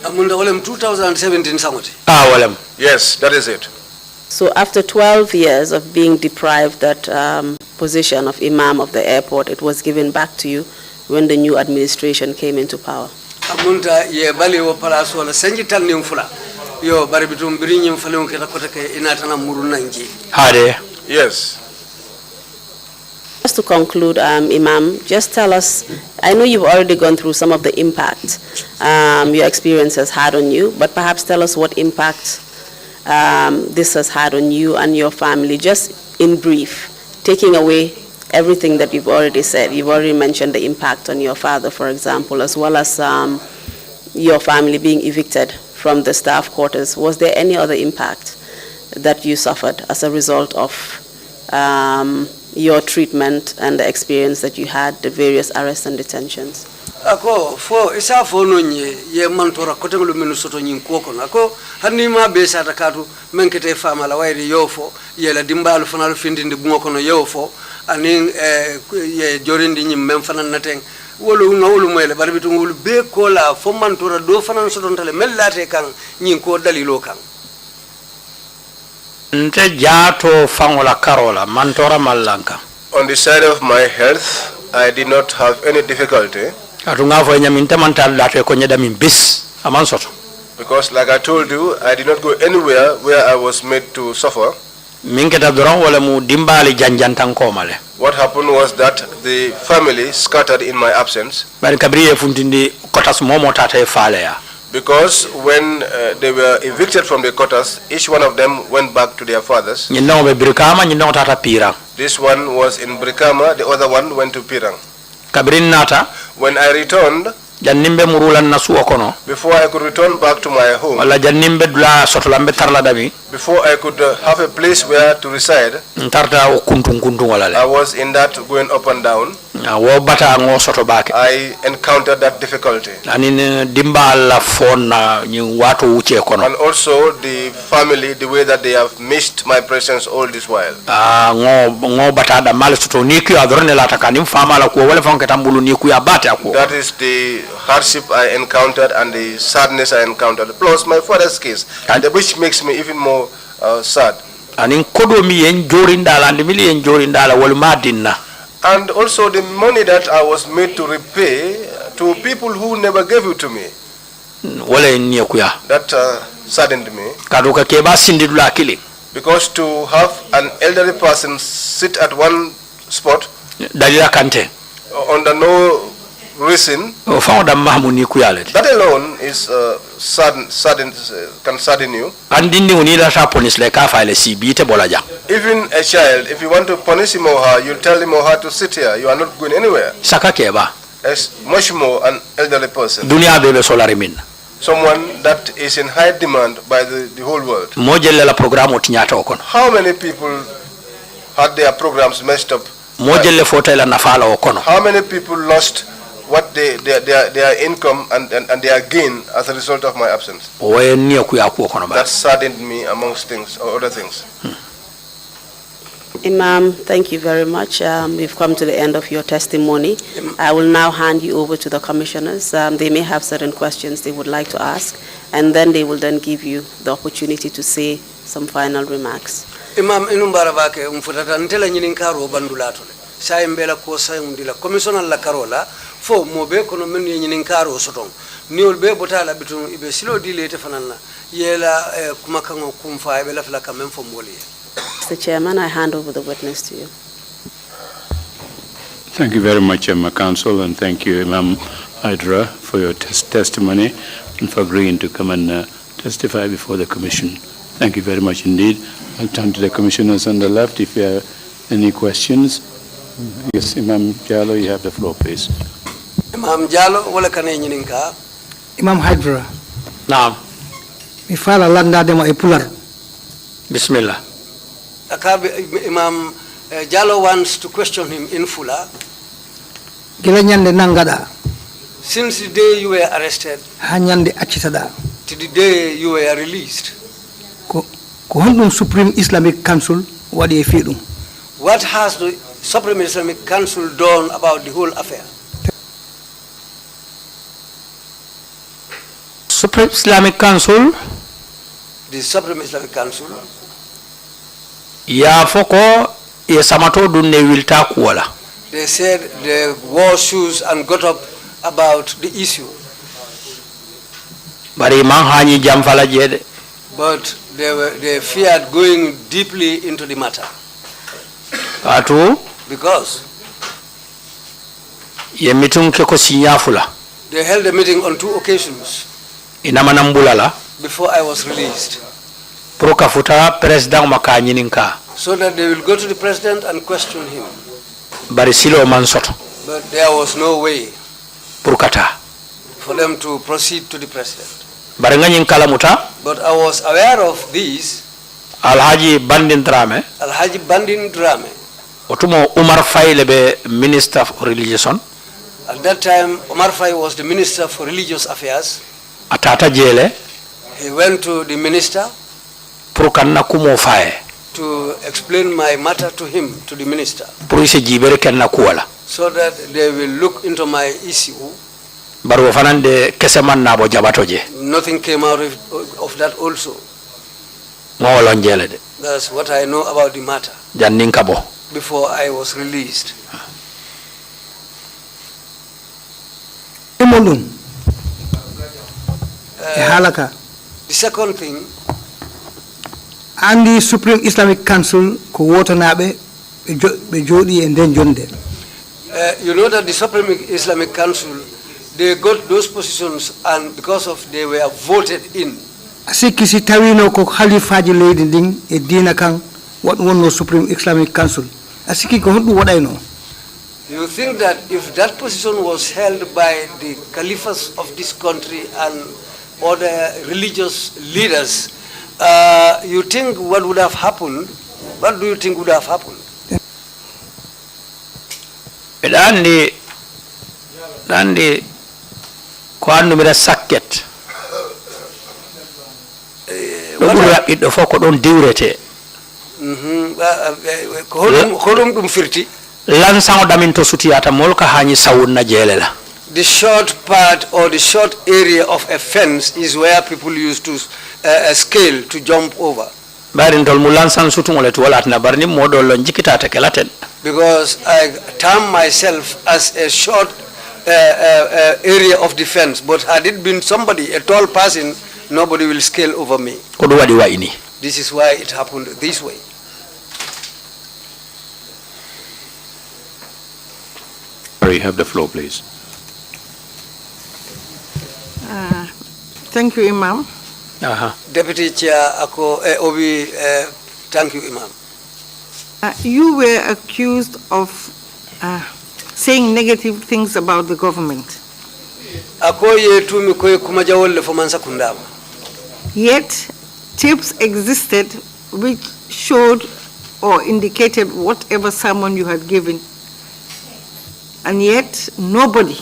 amunda olem 2017 samoti. Walem. Yes, that is it. So after 12 years of being deprived that position of Imam of the airport, it was given back to you when the new administration came into power. Amunda ye bali wo palaso la sanji tan nim fula. Yo bari bitum birinyim falon ke takota ke ina tana murun nanje. Hade. Yes. Just to conclude, Imam, just tell us, I know you've already gone through some of the impact your experience has had on you, but perhaps tell us what impact this has had on you and your family, just in brief, taking away everything that you've already said. You've already mentioned the impact on your father, for example, as well as your family being evicted from the staff quarters. Was there any other impact that you suffered as a result of your treatment and the experience that you had, the various arrests and detentions? Ako fo isa fo no nye ye mantora kote ngulu minu soto nyin koko nako hani ma be sa takatu menkete fama la wairi yofo ye la dimbalu fanalu findindi bungo kono yofo anin ye jorindi nyim mem fanan nateng wolu ngawulu moyle bari bitu ngulu be ko la fo mantora do fanan soto ntale mellate kan nyin ko dalilo kan nte jato fangola karola mantora mallanka. On the side of my health, I did not have any difficulty. Because like I told you, I did not go anywhere where I was made to suffer. What happened was that the family scattered in my absence. Because when they were evicted from the quarters, each one of them went back to their fathers. This one was in Brikama, the other one went to Pirang. When I returned, before I could return back to my home, before I could have a place where to reside, I was in that going up and down. I encountered that difficulty. And also the family, the way that they have missed my presence all this while. That is the hardship I encountered and the sadness I encountered, plus my father's case, which makes me even more sad. And also the money that I was made to repay to people who never gave it to me. That saddened me. Because to have an elderly person sit at one spot under no reason, that alone is can sadden you. Even a child, if you want to punish him or her, you tell him or her to sit here. You are not going anywhere. As much more an elderly person. Someone that is in high demand by the whole world. How many people had their programs messed up? How many people lost what their income and their gain as a result of my absence? That saddened me amongst things or other things. Imam, thank you very much. We've come to the end of your testimony. I will now hand you over to the commissioners. They may have certain questions they would like to ask, and then they will then give you the opportunity to say some final remarks. Imam inumbara bake umfutata ntela nyini nkaro bandulato le sai mbela ko sai undila commissioner la karola fo mobe kono men nyini nkaro sotong niol be botala bitun ibe silo dilete fanana yela kumakango kumfa ibe la fla kamem fo moli. Mr. Chairman, I hand over the witness to you. Thank you very much, Council, and thank you, Imam Hydara, for your testimony and for agreeing to come and testify before the Commission. Thank you very much indeed. I'll turn to the commissioners on the left if you have any questions. Yes, Imam Jallo, you have the floor, please. Imam Jallo, wala kane nyininka. Imam Hydara. Naam. Mi fala landa dema e pular. Bismillah. Imam Jallo wants to question him in Fula. Gila nyande nangada. Since the day you were arrested, hanyande achitada. To the day you were released. Ko hondum Supreme Islamic Council wadi e fidum. What has the Supreme Islamic Council done about the whole affair? Supreme Islamic Council. The Supreme Islamic Council. Ya foko ye samato dunne wilta kuwala. They said they wore shoes and got up about the issue. Bari man hani jamfala jede. But they feared going deeply into the matter. Atu because ye meeting ke ko sinyafula. They held a meeting on 2 occasions. Inamanambulala. Before I was released. Prokafuta president makanyininka. So that they will go to the president and question him. Barisilo mansoto. But there was no way. Purkata. For them to proceed to the president. Baranganyin kalamuta. But I was aware of these. Alhaji Bandin Drame. Alhaji Bandin Drame. Otumo Umar Faye lebe Minister of Religion. At that time, Umar Faye was the Minister for Religious Affairs. Atata jele. He went to the minister. Purkanna kumo Faye. To explain my matter to him, to the minister. Purise jibere kenna kuwala. So that they will look into my issue. Baru fanande keseman nabo jabatoje. Nothing came out of that also. That's what I know about the matter. Janninkabo. Before I was released. Halaka. The second thing. And the Supreme Islamic Council ko wotanabe be jodi and then jonde. You know that the Supreme Islamic Council, they got those positions and because of they were voted in. Asikisi tawino ko khalifaji leydi ding e dina kan what wonno Supreme Islamic Council. Asiki ko hondu wadayno. You think that if that position was held by the caliphs of this country and other religious leaders, you think what would have happened? What do you think would have happened? Dandi ko andu mira sakket. It foko don diwrete. Kodum dum firti. Lansango damin to sutiyata molka hani sawunna jelela. The short part or the short area of a fence is where people used to scale to jump over. Because I term myself as a short area of defense, but had it been somebody, a tall person, nobody will scale over me. This is why it happened this way. You have the floor, please. Thank you, Imam. Deputy Chair ako Obi, thank you, Imam. You were accused of saying negative things about the government. Ako ye tumi koy kumajawolle fo man sakundama. Yet, tapes existed which showed or indicated whatever sermon you had given, and yet nobody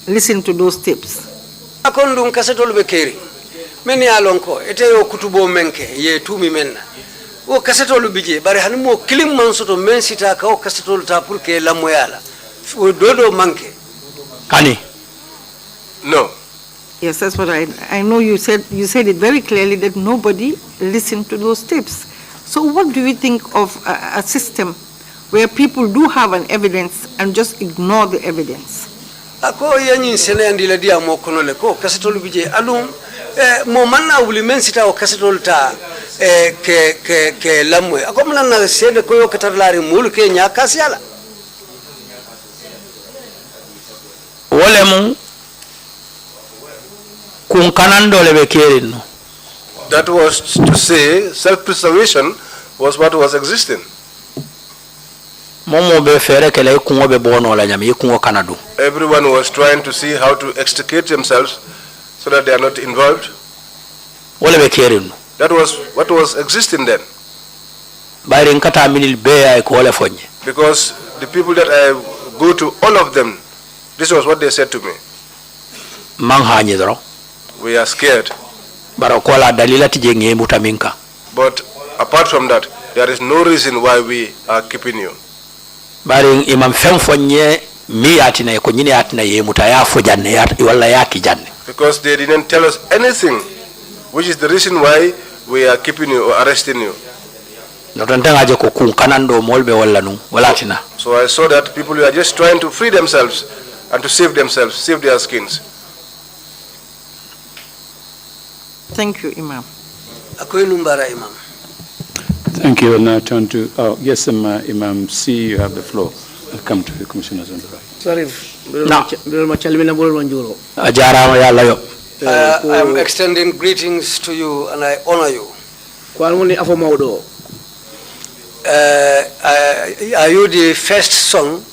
listened to those tapes. Akondum kasetol be keri. Men ya lonko ete yo kutubo menke ye tumi menna. O kasetol bije bare hanimo kilim man soto men sita ka o kasetol ta pour que la moyala. O dodo manke. Kani? No. Yes, that's what I know. You said it very clearly that nobody listened to those tapes. So what do you think of a system where people do have an evidence and just ignore the evidence? Ako yanyin sene andila dia mo konole ko kasetol bije alum mo manna wuli men sita o kasetol ta ke lamwe ako manna sede ko yo katarlari mul ke nya kasiala wolemu kun kanando le be kerin no. That was to say self-preservation was what was existing. Momo be fere ke le kungo be bono la nyam yikungo kanadu. Everyone was trying to see how to extricate themselves so that they are not involved. Wole be kerin no. That was what was existing then. Bayri nkata minil be ay ko wole fonye. Because the people that I go to, all of them, this was what they said to me. Man hanyi dro. We are scared. Barakola dalila tije ngemuta minka. But apart from that, there is no reason why we are keeping you. Bari imam fem fonye mi yatina ko nyine yatina yemuta ya fo janne wala yaki janne. Because they didn't tell us anything, which is the reason why we are keeping you or arresting you. So I saw that people are just trying to free themselves and to save themselves, save their skins. Thank you, Imam. Imam. Thank you. I'll now turn to, yes, Imam C, you have the floor. I'll come to the commissioners on the right. Sorry. I am extending greetings to you and I honor you. Are you the first son?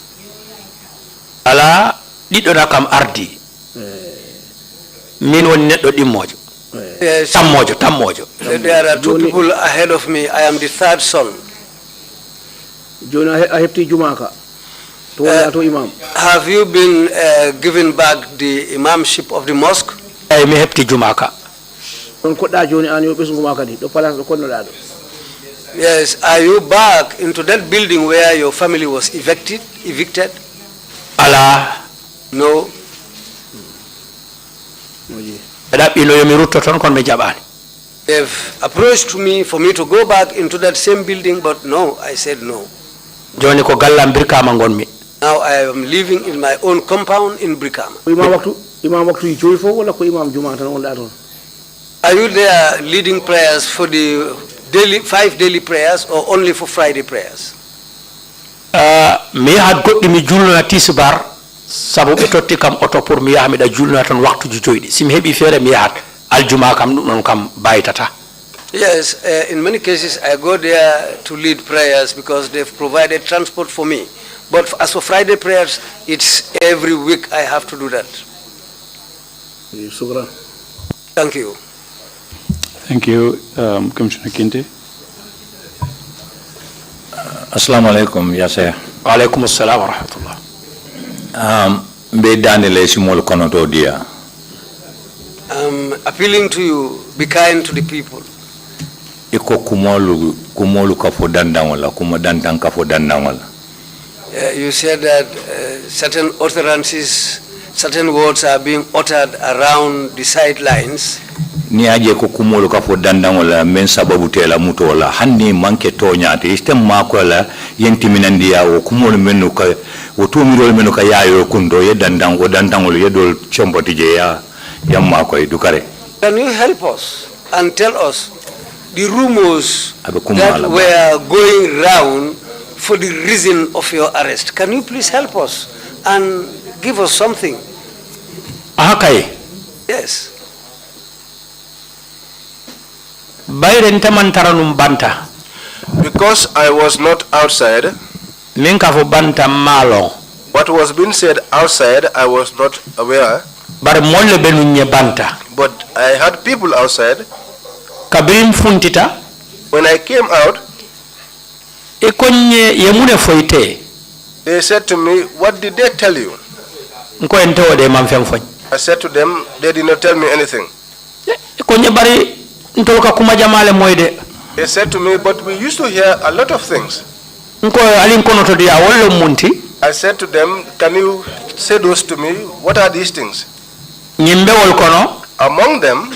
Ala didora kam ardi. Min woni neddo dimmojo. Yes. Tammojo. There are two people ahead of me. I am the third son. Have you been given back the imamship of the mosque? Yes. Are you back into that building where your family was evicted? Allah. No. They've approached me for me to go back into that same building, but no, I said no. Now I am living in my own compound in Brikama. Are you there leading prayers for the 5 daily prayers or only for Friday prayers? Me had got the julna tisbar sabu betotti kam auto pour mi yahmi da julna tan waktu ju joydi sim hebi fere mi yahat aljuma kam non kam baytata. Yes, in many cases I go there to lead prayers because they've provided transport for me. But as for Friday prayers, it's every week I have to do that. Thank you. Thank you, Commissioner Kinte. Assalamu alaikum, ya Sheikh. Wa alaikum assalam wa rahmatullah. I'm appealing to you, be kind to the people. You said that certain utterances, certain words are being uttered around the sidelines. Ni aje ko kumolu ka fo dandangola men sababu tela mutola hanni manke toñate istem makola yenti minandi ya o kumolu menu ka o tumirol menu ka yayo kundo ye dandango dandangol ye dol chomboti je ya yamma ko dukare. Can you help us and tell us the rumors that were going round for the reason of your arrest? Can you please help us and give us something? Ahakai. Yes. bayre ntaman taranum banta because I was not outside. Min ka fo banta malo. What was being said outside, I was not aware. Bar molle benu nye banta. But I had people outside. Kabirim funtita. When I came out, ikonye yemune foite. They said to me, what did they tell you? I said to them, they did not tell me anything. They said to me, but we used to hear a lot of things. I said to them, can you say those to me? What are these things? Among them,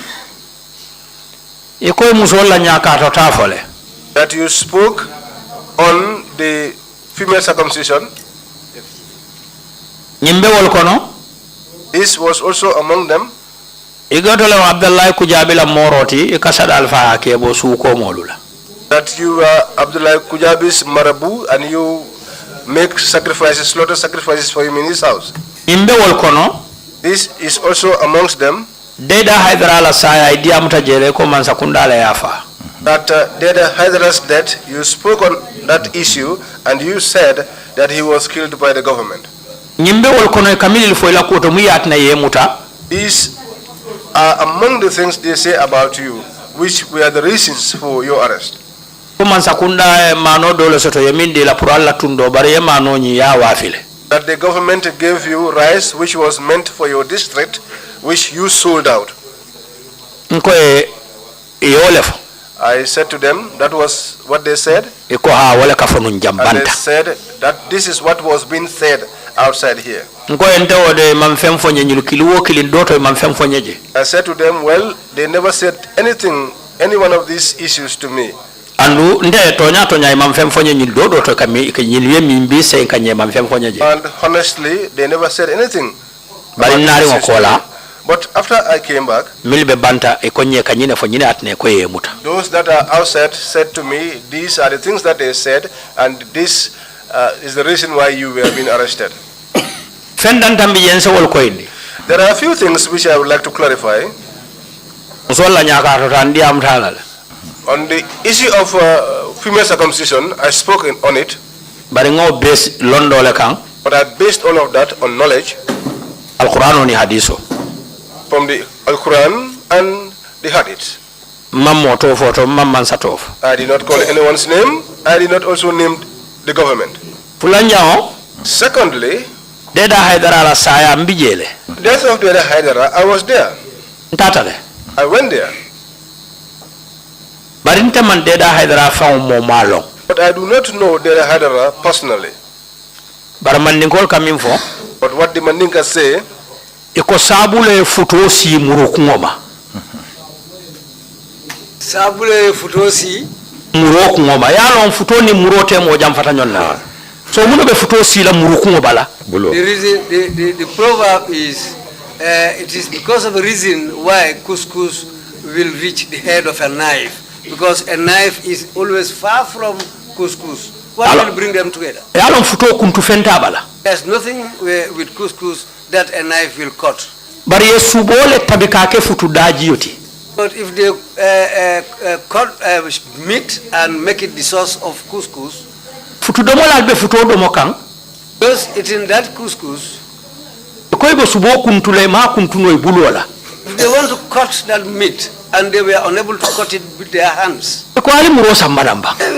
that you spoke on the female circumcision. This was also among them. That you are Abdullah Kujabi's marabu and you make sacrifices, slaughter sacrifices for him in his house. This is also amongst them. That Hydara's death, you spoke on that issue and you said that he was killed by the government. These are among the things they say about you, which were the reasons for your arrest. That the government gave you rice which was meant for your district, which you sold out. I said to them, that was what they said. And they said that this is what was being said outside here. I said to them, well, they never said anything, any one of these issues to me. And honestly, they never said anything. But after I came back, those that are outside said to me, these are the things that they said, and this is the reason why you were being arrested. There are a few things which I would like to clarify. On the issue of female circumcision, I spoke on it. But I based all of that on knowledge from the Al-Quran and the Hadith. I did not call anyone's name. I did not also name the government. Secondly, death of the Hydara, I was there. I went there. But I do not know the Hydara personally. But what the Mandinka say, sabule futosi murokungoma. Sabule futosi murokungoma. Yalo mfutoni murote moja mfatanyona. So muno be futosi la murokungoma la. The proverb is, it is because of a reason why couscous will reach the head of a knife. Because a knife is always far from couscous. What will bring them together? There's nothing with couscous that a knife will cut. But if they cut meat and make it the source of couscous, because it's in that couscous, if they want to cut that meat and they were unable to cut it with their hands, they will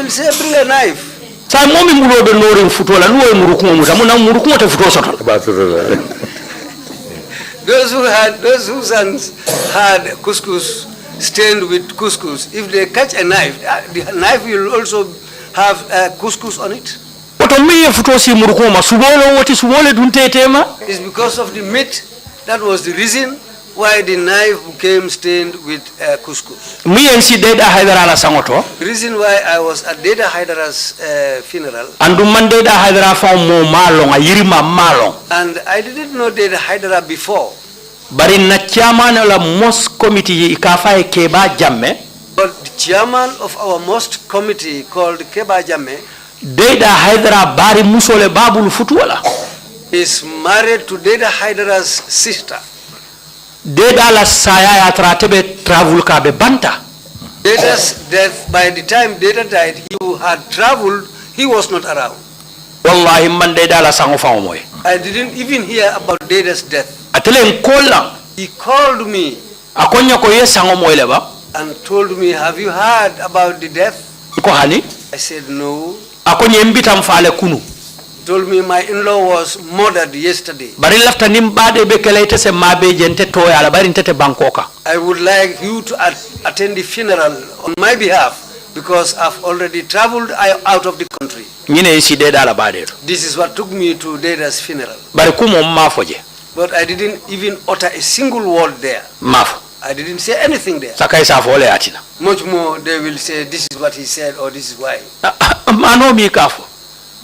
say, bring a knife. Those whose hands had couscous stained with couscous, if they catch a knife, the knife will also have couscous on it. It's because of the meat. That was the reason why the knife became stained with couscous. The reason why I was at Deda Hydara's funeral, and I didn't know Deda Hydara before. But the chairman of our mosque committee called Keba Jamme, Deda Hydara bari musole babul futuala, is married to Deda Hydara's sister. Deda la saya ya tratebe travel ka be banta. Data's death, by the time Data died, he had traveled, he was not around. Wallahi man Data la sango fa moy. I didn't even hear about Data's death. Atele nkola. He called me Akonya ko ye sango moy le ba. and told me, have you heard about the death? Ko hani? I said no. Akonye mbita mfale kunu. He told me my in-law was murdered yesterday. Bari lafta nimbade be kelaite se mabe jente to ya la bari ntete Bangkoka. I would like you to attend the funeral on my behalf because I've already traveled out of the country. Nyine isi Data la bade. This is what took me to Data's funeral. Bari kumo mafoje. But I didn't even utter a single word there. Mafo. I didn't say anything there. Sakai sa fole atina. Much more they will say this is what he said or this is why. Mano mi kafo.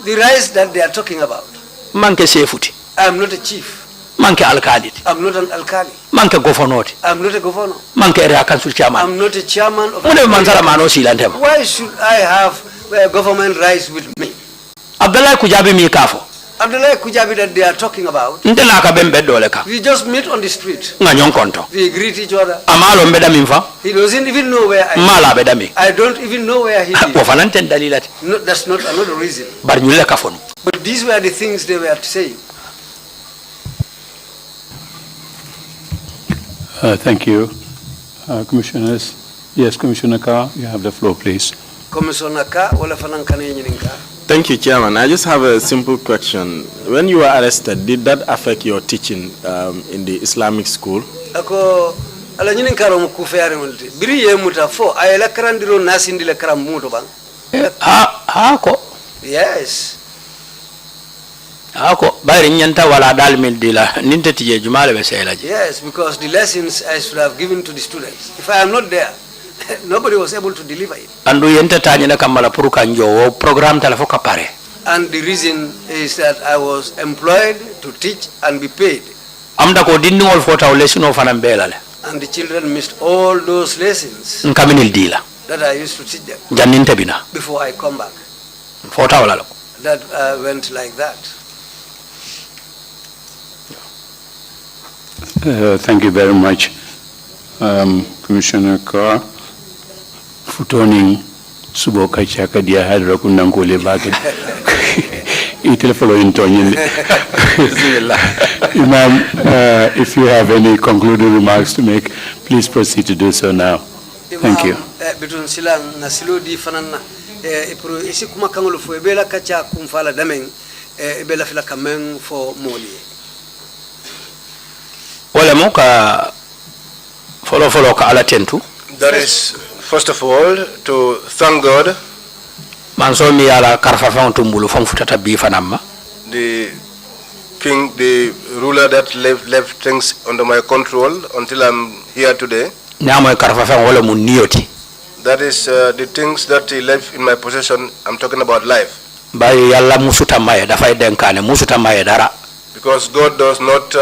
The rights that they are talking about. Manke sefuti. I am not a chief. Manke alkaliti. I'm not an alkali. Manke governoti. I'm not a governor. Manke area council chairman. I'm not a chairman of. Mune mansara mano silantema. Why should I have government rights with me? Abdallah kujabi mi kafo. Abdullah Kujabi that they are talking about. Ndela ka bembe dole ka. We just meet on the street. Nga nyonkonto. We greet each other. Amalo mbeda mimfa. He doesn't even know where I am. Mala beda mi. I don't even know where he is. Wafanante dalilati. No, that's not another reason. Bar nyule kafonu. But these were the things they were saying. Thank you. Commissioners. Yes, Commissioner Carr, you have the floor, please. Commissioner Ka, wala fanang kane nyininka. Thank you, Chairman. I just have a simple question. When you were arrested, did that affect your teaching in the Islamic school? Ako ala nyininka ro muku fere multi. Biri ye muta fo ayela karandiro nasindi le karam muto bang. Ha ko. Yes. Ako bayri nyanta wala dal mil dila ninte tije jumale be selaji. Yes, because the lessons I should have given to the students. If I am not there, nobody was able to deliver it. Andu yenta tanyina kamala puruka njo program talafoka pare. And the reason is that I was employed to teach and be paid. Amda ko dinni wol fota lesson of anambelale. And the children missed all those lessons Nkaminil dila. that I used to teach them Janinte bina. before I come back. Fota wala. That went like that. Thank you very much, Commissioner Carr. Futoning suboka chaka dia Hydara kunangole bake. It'll follow in Tonyin. Imam, if you have any concluding remarks to make, please proceed to do so now. Thank you. Betun silang na silo di fanana ipro isi kuma kangolo fo ebela kacha kumfala dameng ebela fila kameng fo moli. Wala mo ka follow ka ala tentu. That is, first of all, to thank God. Manso mi ala karfa fa tumbulu fam futata bi fanamma. The king, the ruler that left things under my control until I'm here today. Nyamo karfa fa wala mun niyoti. That is the things that he left in my possession. I'm talking about life. Bayi yalla musuta maye da fay denkane musuta maye dara. Because God does not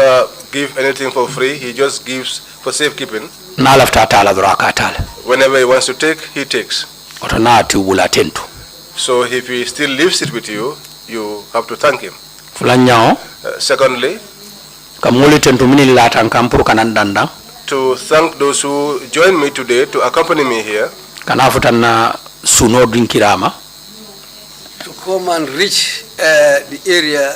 give anything for free. He just gives for safekeeping. Na lafta taala dura ka taala. Whenever he wants to take, he takes. Oto na tubula tentu. So if he still leaves it with you, you have to thank him. Fulanyao. Secondly, Kamuli tentu mini latan kampuru kanandanda. to thank those who joined me today to accompany me here. Kanafutana suno drinkirama. To come and reach the area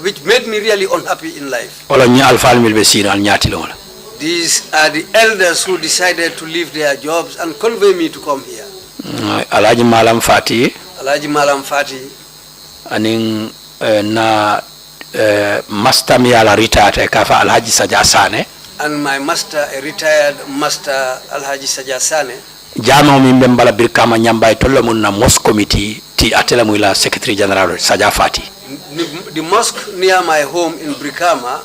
which made me really unhappy in life. Wala nyi alfal mil besina al nyati longa. These are the elders who decided to leave their jobs and convey me to come here. Alhaji Malam Fati. Alhaji Malam Fati. Aning na master mi ala retired kafa Alhaji Sajasane. And my master, a retired master, Alhaji Sajasane. Jano mi mbembala birkama nyamba itolla munna mosque committee ti atela muila secretary general Sajafati. The mosque near my home in Brikama,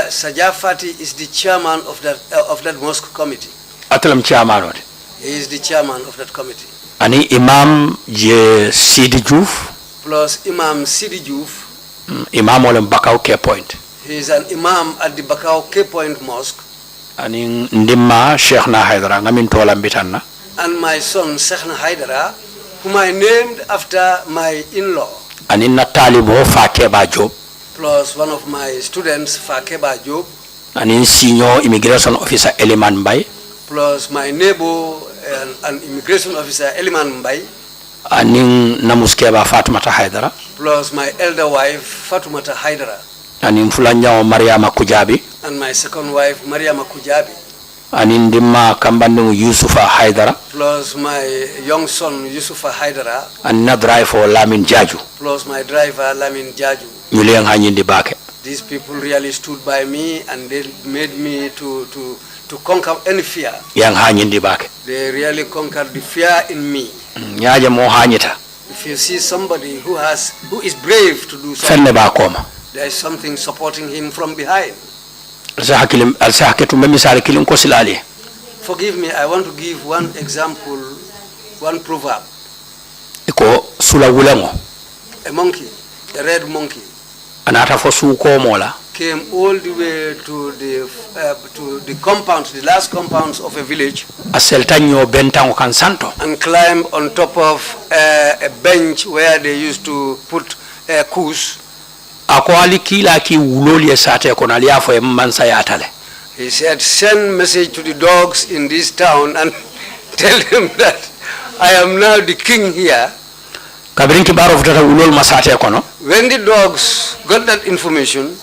Sajafati is the chairman of that mosque committee. Atelam chairman. He is the chairman of that committee. Ani Imam je Sidi Diouf. Plus Imam Sidi Diouf. Imam olem Bakau K Point. He is an imam at the Bakau K Point Mosque. Ani ndimma Sheikh na Hydara ngamin tola mbitanna. And my son Sheikh na Hydara, whom I named after my in-law. Ani na talibo Fakeba Job. Plus one of my students, Fakeba Job. Ani senior immigration officer Eliman Bay. plus my neighbor and immigration officer Eliman Mbai, anin namuskeba Fatumata Hydara, plus my elder wife Fatumata Hydara, anin fulanya Mariama Kujabi, and my second wife Mariama Kujabi, anin dimma kambanu Yusufa Hydara, plus my young son Yusufa Hydara, and na driver Lamin Jaju, plus my driver Lamin Jaju. nyuleng hanyindi bake. These people really stood by me and they made me to conquer any fear. Yang hanyindi bake. They really conquered the fear in me. Nyaje mo hanyita. If you see somebody who is brave to do Fenne something, ba koma. there is something supporting him from behind. Forgive me, I want to give one example, one proverb. Iko sula wulengo. A monkey, a red monkey, Anata fo su ko mola. came all the way to the compounds, the last compounds of a village, Aseltanyo bentango kansanto. and climbed on top of a bench where they used to put coos. Ako ali kila ki wuloli esate ko naliafo e mansa yatale. He said, send message to the dogs in this town and tell them that I am now the king here. Kabirin ki baro futata wulol masate ko no. When the dogs got that information,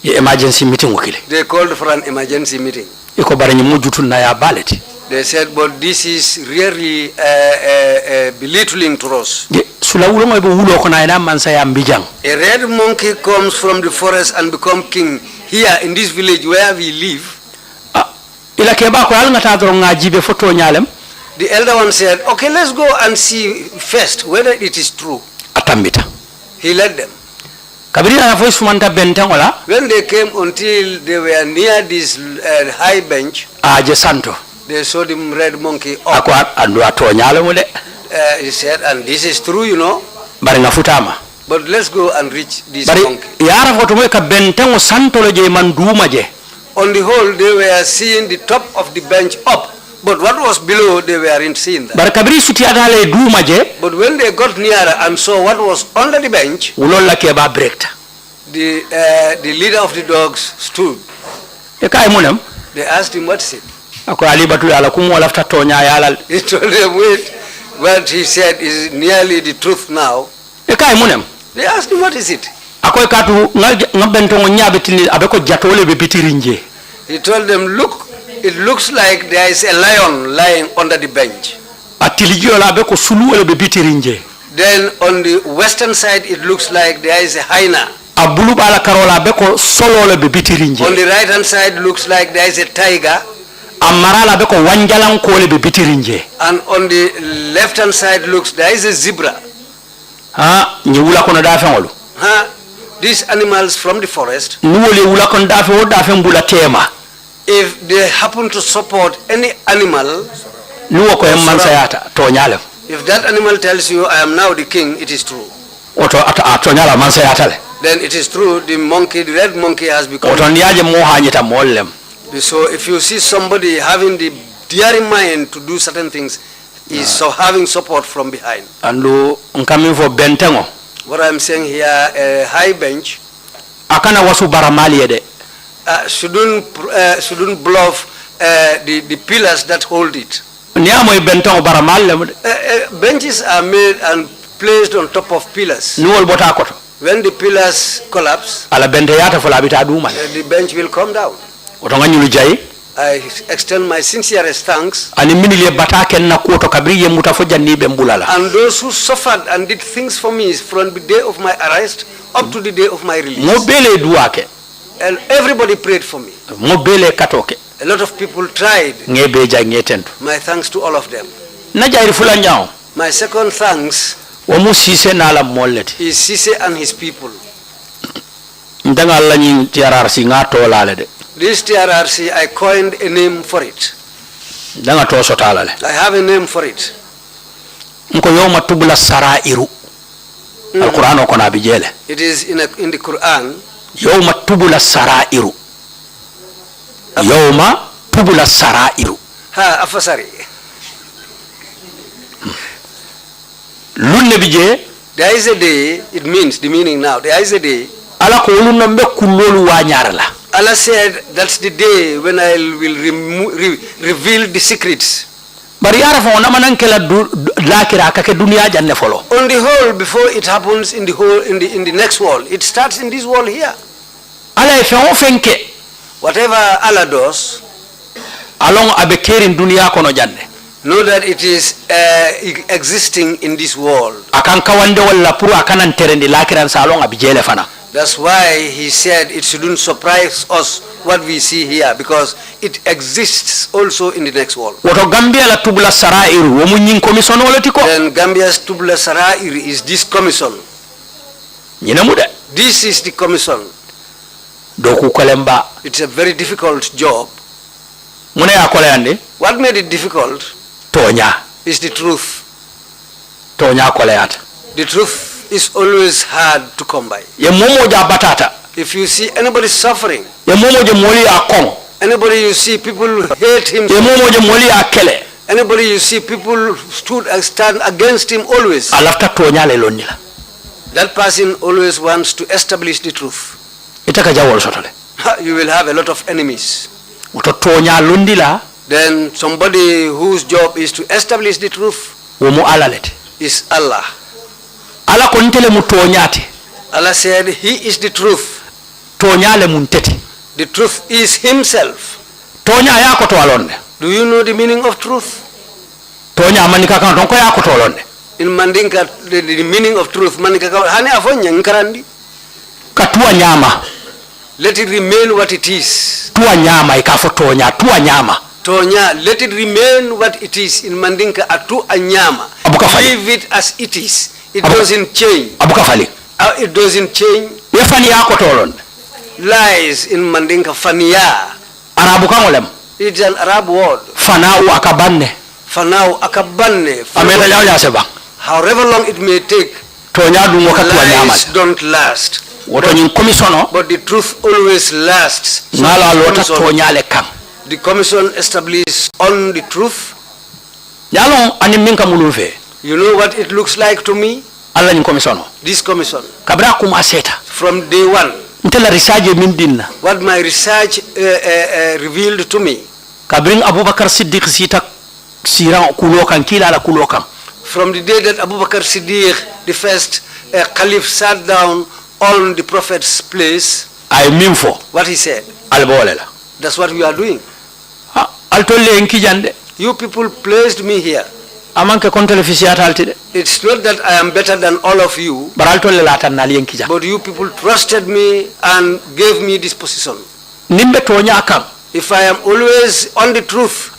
Emergency meeting wakile. they called for an emergency meeting. Iko baranyi mujutu na ya baleti. They said, but this is really belittling to us. Sula wulo mo wulo ko na ina mansa ya mbijang. A red monkey comes from the forest and become king here in this village where we live. Ila keba ko al ngata dro ngajibe foto nyalem. The elder one said, okay, let's go and see first whether it is true. Atambita. He led them. Kabiri na voice manta bentangola. When they came until they were near this high bench, Aje santo. they saw the red monkey up. Akwa andu atonyale mu de. He said, and this is true, you know, Bari ngafutama. but let's go and reach this Bari monkey. yara foto mo ka bentango santo le je manduma je. On the whole, they were seeing the top of the bench up, but what was below, they weren't seeing that. Bari kabiri suti adale duma je. But when they got nearer and saw what was under the bench, Wulol la keba breakta. the leader of the dogs stood. E kay munem. They asked him, what is it? Ako ali batu ala kumo lafta tonya yala. He told them, wait, what he said is nearly the truth now. E kay munem. They asked him, what is it? Ako katu ngabentongo nyabe tili abeko jatole be bitirinje. He told them, look, it looks like there is a lion lying under the bench. Atilijio la abeko suluole be bitirinje. Then on the western side, it looks like there is a hyena. Abulu bala karola beko solole be bitirinje. On the right hand side, looks like there is a tiger. Amarala beko wanjalan kole be bitirinje. And on the left hand side, looks there is a zebra. Ha nyewula kono dafe ngolu. These animals from the forest, Nuwole wula kono dafe o dafe mbula tema. if they happen to support any animal, Nuwo ko mansa yata tonyale. if that animal tells you, I am now the king, it is true. Oto tonyala mansa yata le. Then it is true, the monkey, the red monkey has become. Oto ndiaje mo hanyita mollem. So if you see somebody having the daring mind to do certain things, is so having support from behind. Andu coming for bentengo. What I'm saying here, a high bench, Akana wasu baramali ede. shouldn't bluff the pillars that hold it. Niamo e bentengo baramali. Benches are made and placed on top of pillars. Nuwol bota koto. When the pillars collapse, Ala bente yata fola bita duma. the bench will come down. Oto nganyulu jayi. I extend my sincerest thanks. Ani minile batake na kuoto kabriye mutafoja nibe mbulala. And those who suffered and did things for me from the day of my arrest up to the day of my release. Mobele duake. And everybody prayed for me. Mobele katoke. A lot of people tried. Ngebeja ngetendu. My thanks to all of them. Najairi fula nyao. My second thanks Wamu sise na ala molleti. is Sise and his people. Ndanga alla nyi TRRC ngato lalede. This TRRC, I coined a name for it. Ndanga to sotalale. I have a name for it. Nko yoma tubula sarairu. Al-Quran oko na bijele. It is in the Quran. Yoma tubula sarairu. Yoma tubula sarairu. Ha, afasari. Lunne bije. There is a day, it means, the meaning now, there is a day. Ala ko ulunno mbe kullolu wanyarala. Allah said, that's the day when I will reveal the secrets. On the whole, before it happens in the next world, it starts in this world here. Whatever Allah does, know that it is existing in this world. That's why he said it shouldn't surprise us what we see here, because it exists also in the next world. Then Gambia's Tubla Sarair is this commission. This is the commission. It's a very difficult job. What made it difficult is the truth. The truth is always hard to come by. If you see anybody suffering, anybody you see people hate him, anybody you see people stand against him always, that person always wants to establish the truth. You will have a lot of enemies. Then somebody whose job is to establish the truth is Allah. Allah said he is the truth. The truth is himself. Do you know the meaning of truth? In Mandinka, the meaning of truth, let it remain what it is. Tonya, let it remain what it is in Mandinka atu anyama. Leave it as it is. It doesn't change. It doesn't change. Lies in Mandinka fania. It's an Arab word. Fanau akabane. However long it may take, lies don't last. But the truth always lasts. So the commission established on the truth. You know what it looks like to me? This commission. From day one, what my research revealed to me. From the day that Abu Bakr Siddiq, the first caliph, sat down on the prophet's place, what he said, that's what we are doing. You people placed me here. It's not that I am better than all of you, but you people trusted me and gave me this position. If I am always on the truth,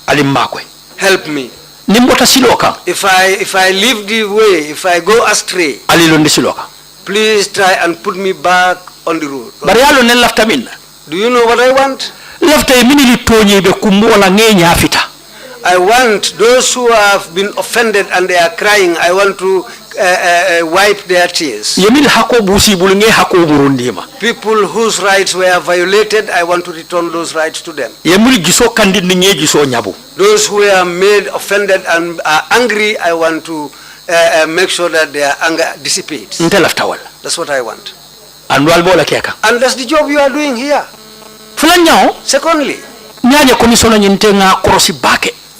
help me. If I leave the way, if I go astray, please try and put me back on the road. Do you know what I want? I want those who have been offended and they are crying, I want to wipe their tears. People whose rights were violated, I want to return those rights to them. Those who are made offended and are angry, I want to make sure that their anger dissipates. That's what I want. And that's the job you are doing here. Secondly,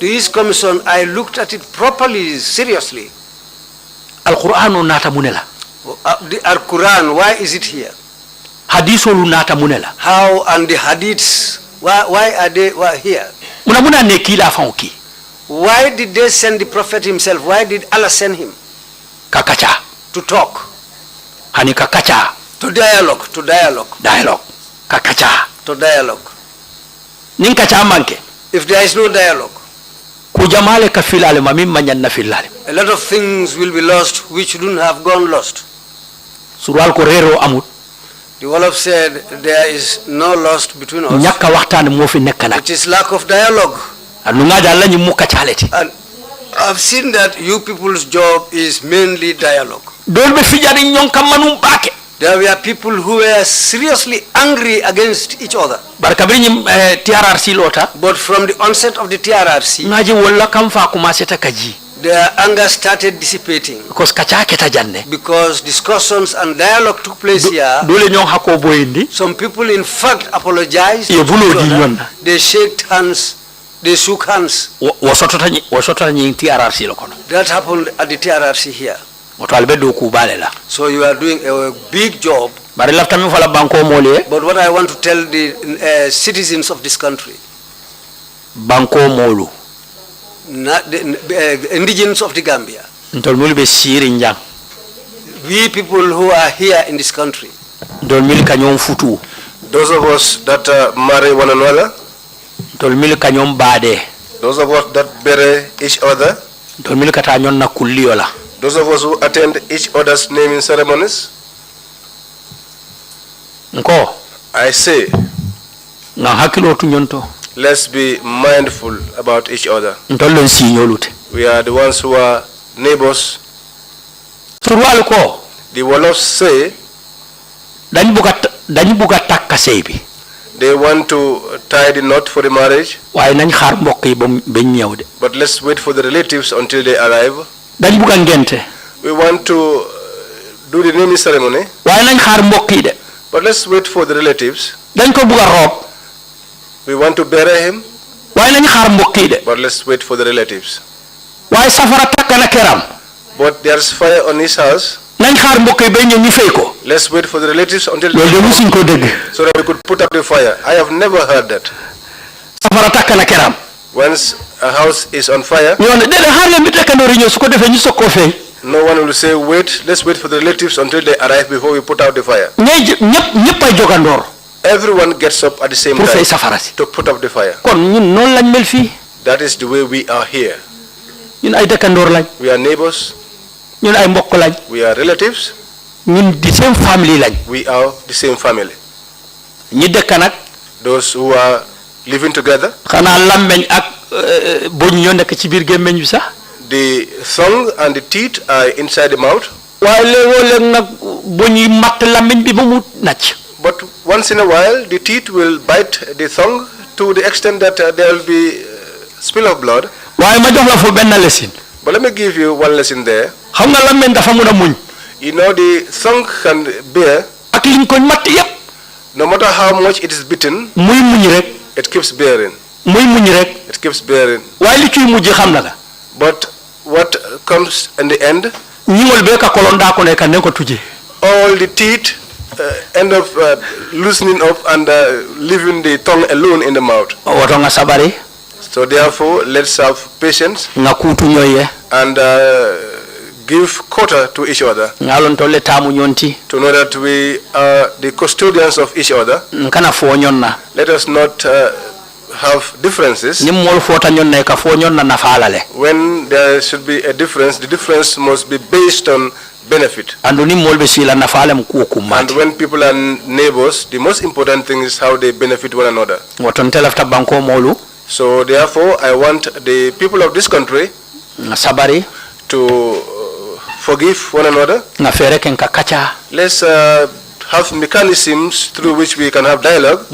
this commission, I looked at it properly, seriously. The Al-Quran, why is it here? How and the hadiths, why are they here? Why did they send the prophet himself? Why did Allah send him? To talk. To dialogue. To dialogue. If there is no dialogue, a lot of things will be lost which shouldn't have gone lost. The Wolof said there is no lost between us. It is lack of dialogue. And I've seen that you people's job is mainly dialogue. There were people who were seriously angry against each other. But from the onset of the TRRC, their anger started dissipating. Because discussions and dialogue took place here. Some people, in fact, apologized. They shook hands. That happened at the TRRC here. So you are doing a big job. But what I want to tell the citizens of this country, the indigenous of the Gambia, we people who are here in this country, those of us that marry one another, those of us that bury each other, those of us who attend each other's naming ceremonies, I say, let's be mindful about each other. We are the ones who are neighbors. The Wolofs say they want to tie the knot for the marriage, but let's wait for the relatives until they arrive. We want to do the naming ceremony, but let's wait for the relatives. We want to bury him, but let's wait for the relatives. But there's fire on his house. Let's wait for the relatives until they come so that we could put out the fire. I have never heard that. Once a house is on fire, no one will say, wait, let's wait for the relatives until they arrive before we put out the fire. Everyone gets up at the same time to put up the fire. That is the way we are here. We are neighbors. We are relatives. We are the same family. Those who are living together, the tongue and the teeth are inside the mouth. But once in a while, the teeth will bite the tongue to the extent that there will be spill of blood. But let me give you one lesson there. You know, the tongue can bear. No matter how much it is bitten, it keeps bearing. It keeps bearing. But what comes in the end? All the teeth end up loosening up and leaving the tongue alone in the mouth. So therefore, let's have patience and give quarter to each other, to know that we are the custodians of each other. Let us not have differences. When there should be a difference, the difference must be based on benefit. And when people are neighbors, the most important thing is how they benefit one another. So therefore, I want the people of this country to forgive one another. Let's have mechanisms through which we can have dialogue.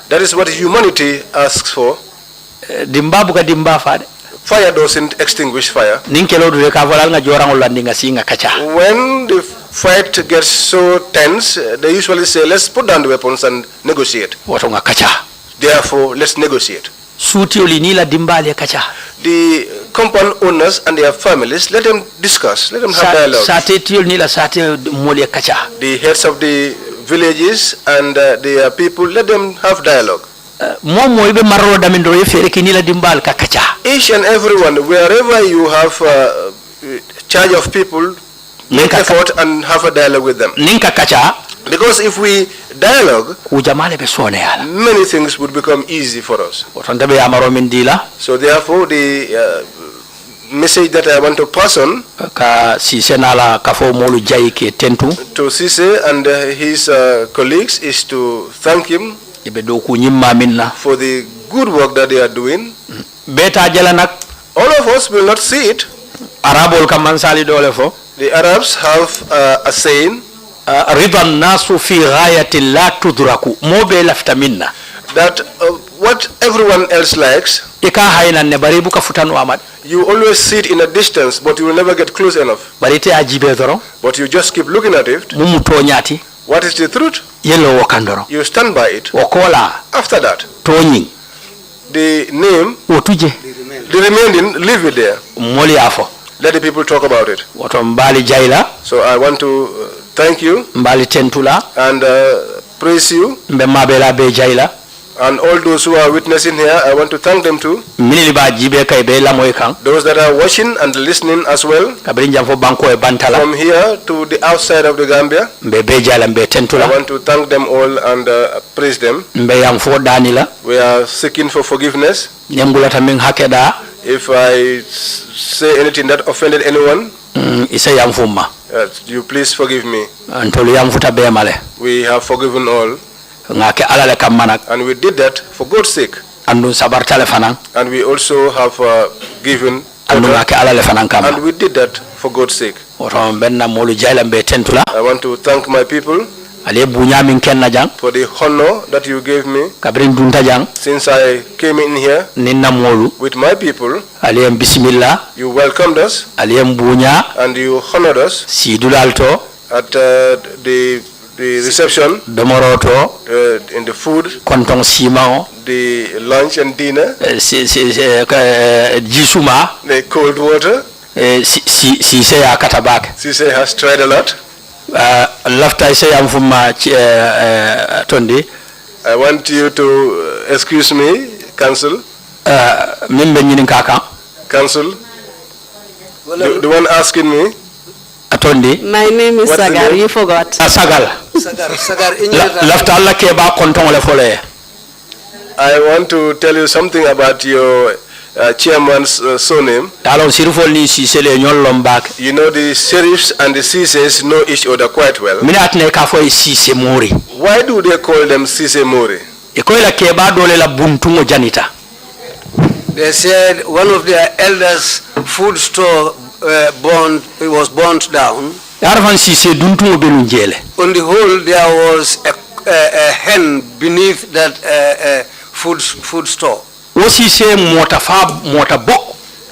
That is what humanity asks for. Fire doesn't extinguish fire. When the fight gets so tense, they usually say, let's put down the weapons and negotiate. Therefore, let's negotiate. The compound owners and their families, let them discuss, let them have dialogue. The heads of the villages and their people, let them have dialogue. Each and everyone, wherever you have charge of people, make effort and have a dialogue with them. Because if we dialogue, many things would become easy for us. So therefore, the message that I want to pass on to Sise and his colleagues is to thank him for the good work that they are doing. All of us will not see it. The Arabs have a saying, that what everyone else likes. You always sit in a distance, but you will never get close enough. But you just keep looking at it. What is the truth? You stand by it. After that, the name, the remaining, leave it there. Let the people talk about it. So I want to thank you and praise you. And all those who are witnessing here, I want to thank them too. Those that are watching and listening as well. From here to the outside of the Gambia. I want to thank them all and praise them. We are seeking for forgiveness. If I say anything that offended anyone, you please forgive me. We have forgiven all. And we did that for God's sake. And we also have given and we did that for God's sake. I want to thank my people for the honor that you gave me since I came in here with my people. You welcomed us and you honored us at the reception, in the food, the lunch and dinner, the cold water. Sise has tried a lot. I want you to excuse me, Council. Council, the one asking me. My name is Sagar, you forgot. Sagar. I want to tell you something about your chairman's surname. You know, the sheriffs and the CCs know each other quite well. Why do they call them Sise Mori? They said one of their elders' food store was burnt down. On the whole, there was a hen beneath that food store.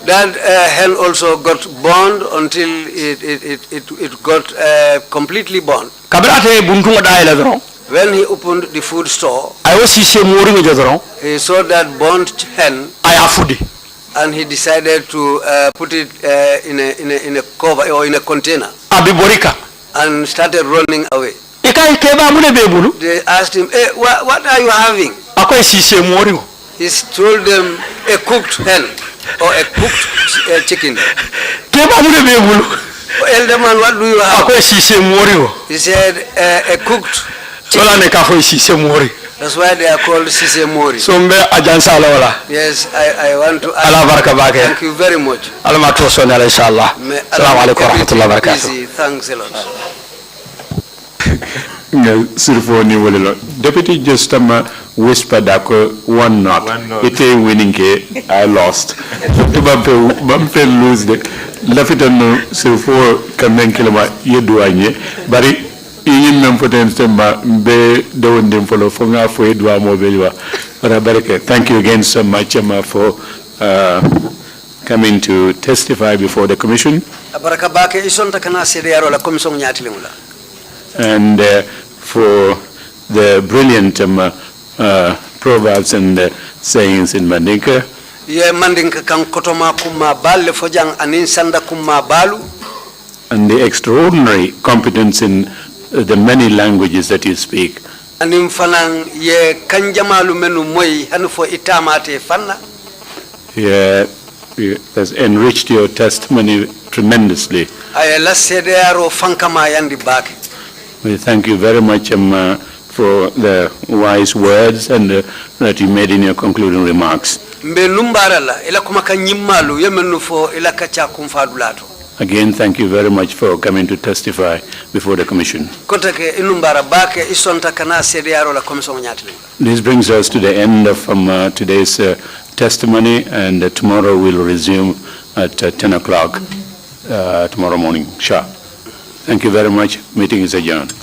That hen also got burned until it got completely burned. When he opened the food store, he saw that burnt hen. And he decided to put it in a cover or in a container and started running away. They asked him, hey, what are you having? He told them a cooked hen or a cooked chicken. Elder man, what do you have? He said a cooked chicken. That's why they are called Sise Mori. Yes, I want to thank you very much. Assalamu alaikum warahmatullahi wabarakatuh. Thanks a lot. Deputy just whispered that one knot. It winning I lost. Bumpe lose the Lafitano Sirfo Kamenkilama Yeduanye, but in thank you again so much, for coming to testify before the commission. And for the brilliant proverbs and sayings in Mandinka. And the extraordinary competence in the many languages that you speak. Yeah, has enriched your testimony tremendously. We thank you very much for the wise words and that you made in your concluding remarks. Again, thank you very much for coming to testify before the commission. This brings us to the end of today's testimony, and tomorrow we'll resume at 10 o'clock tomorrow morning sharp. Thank you very much. Meeting is adjourned.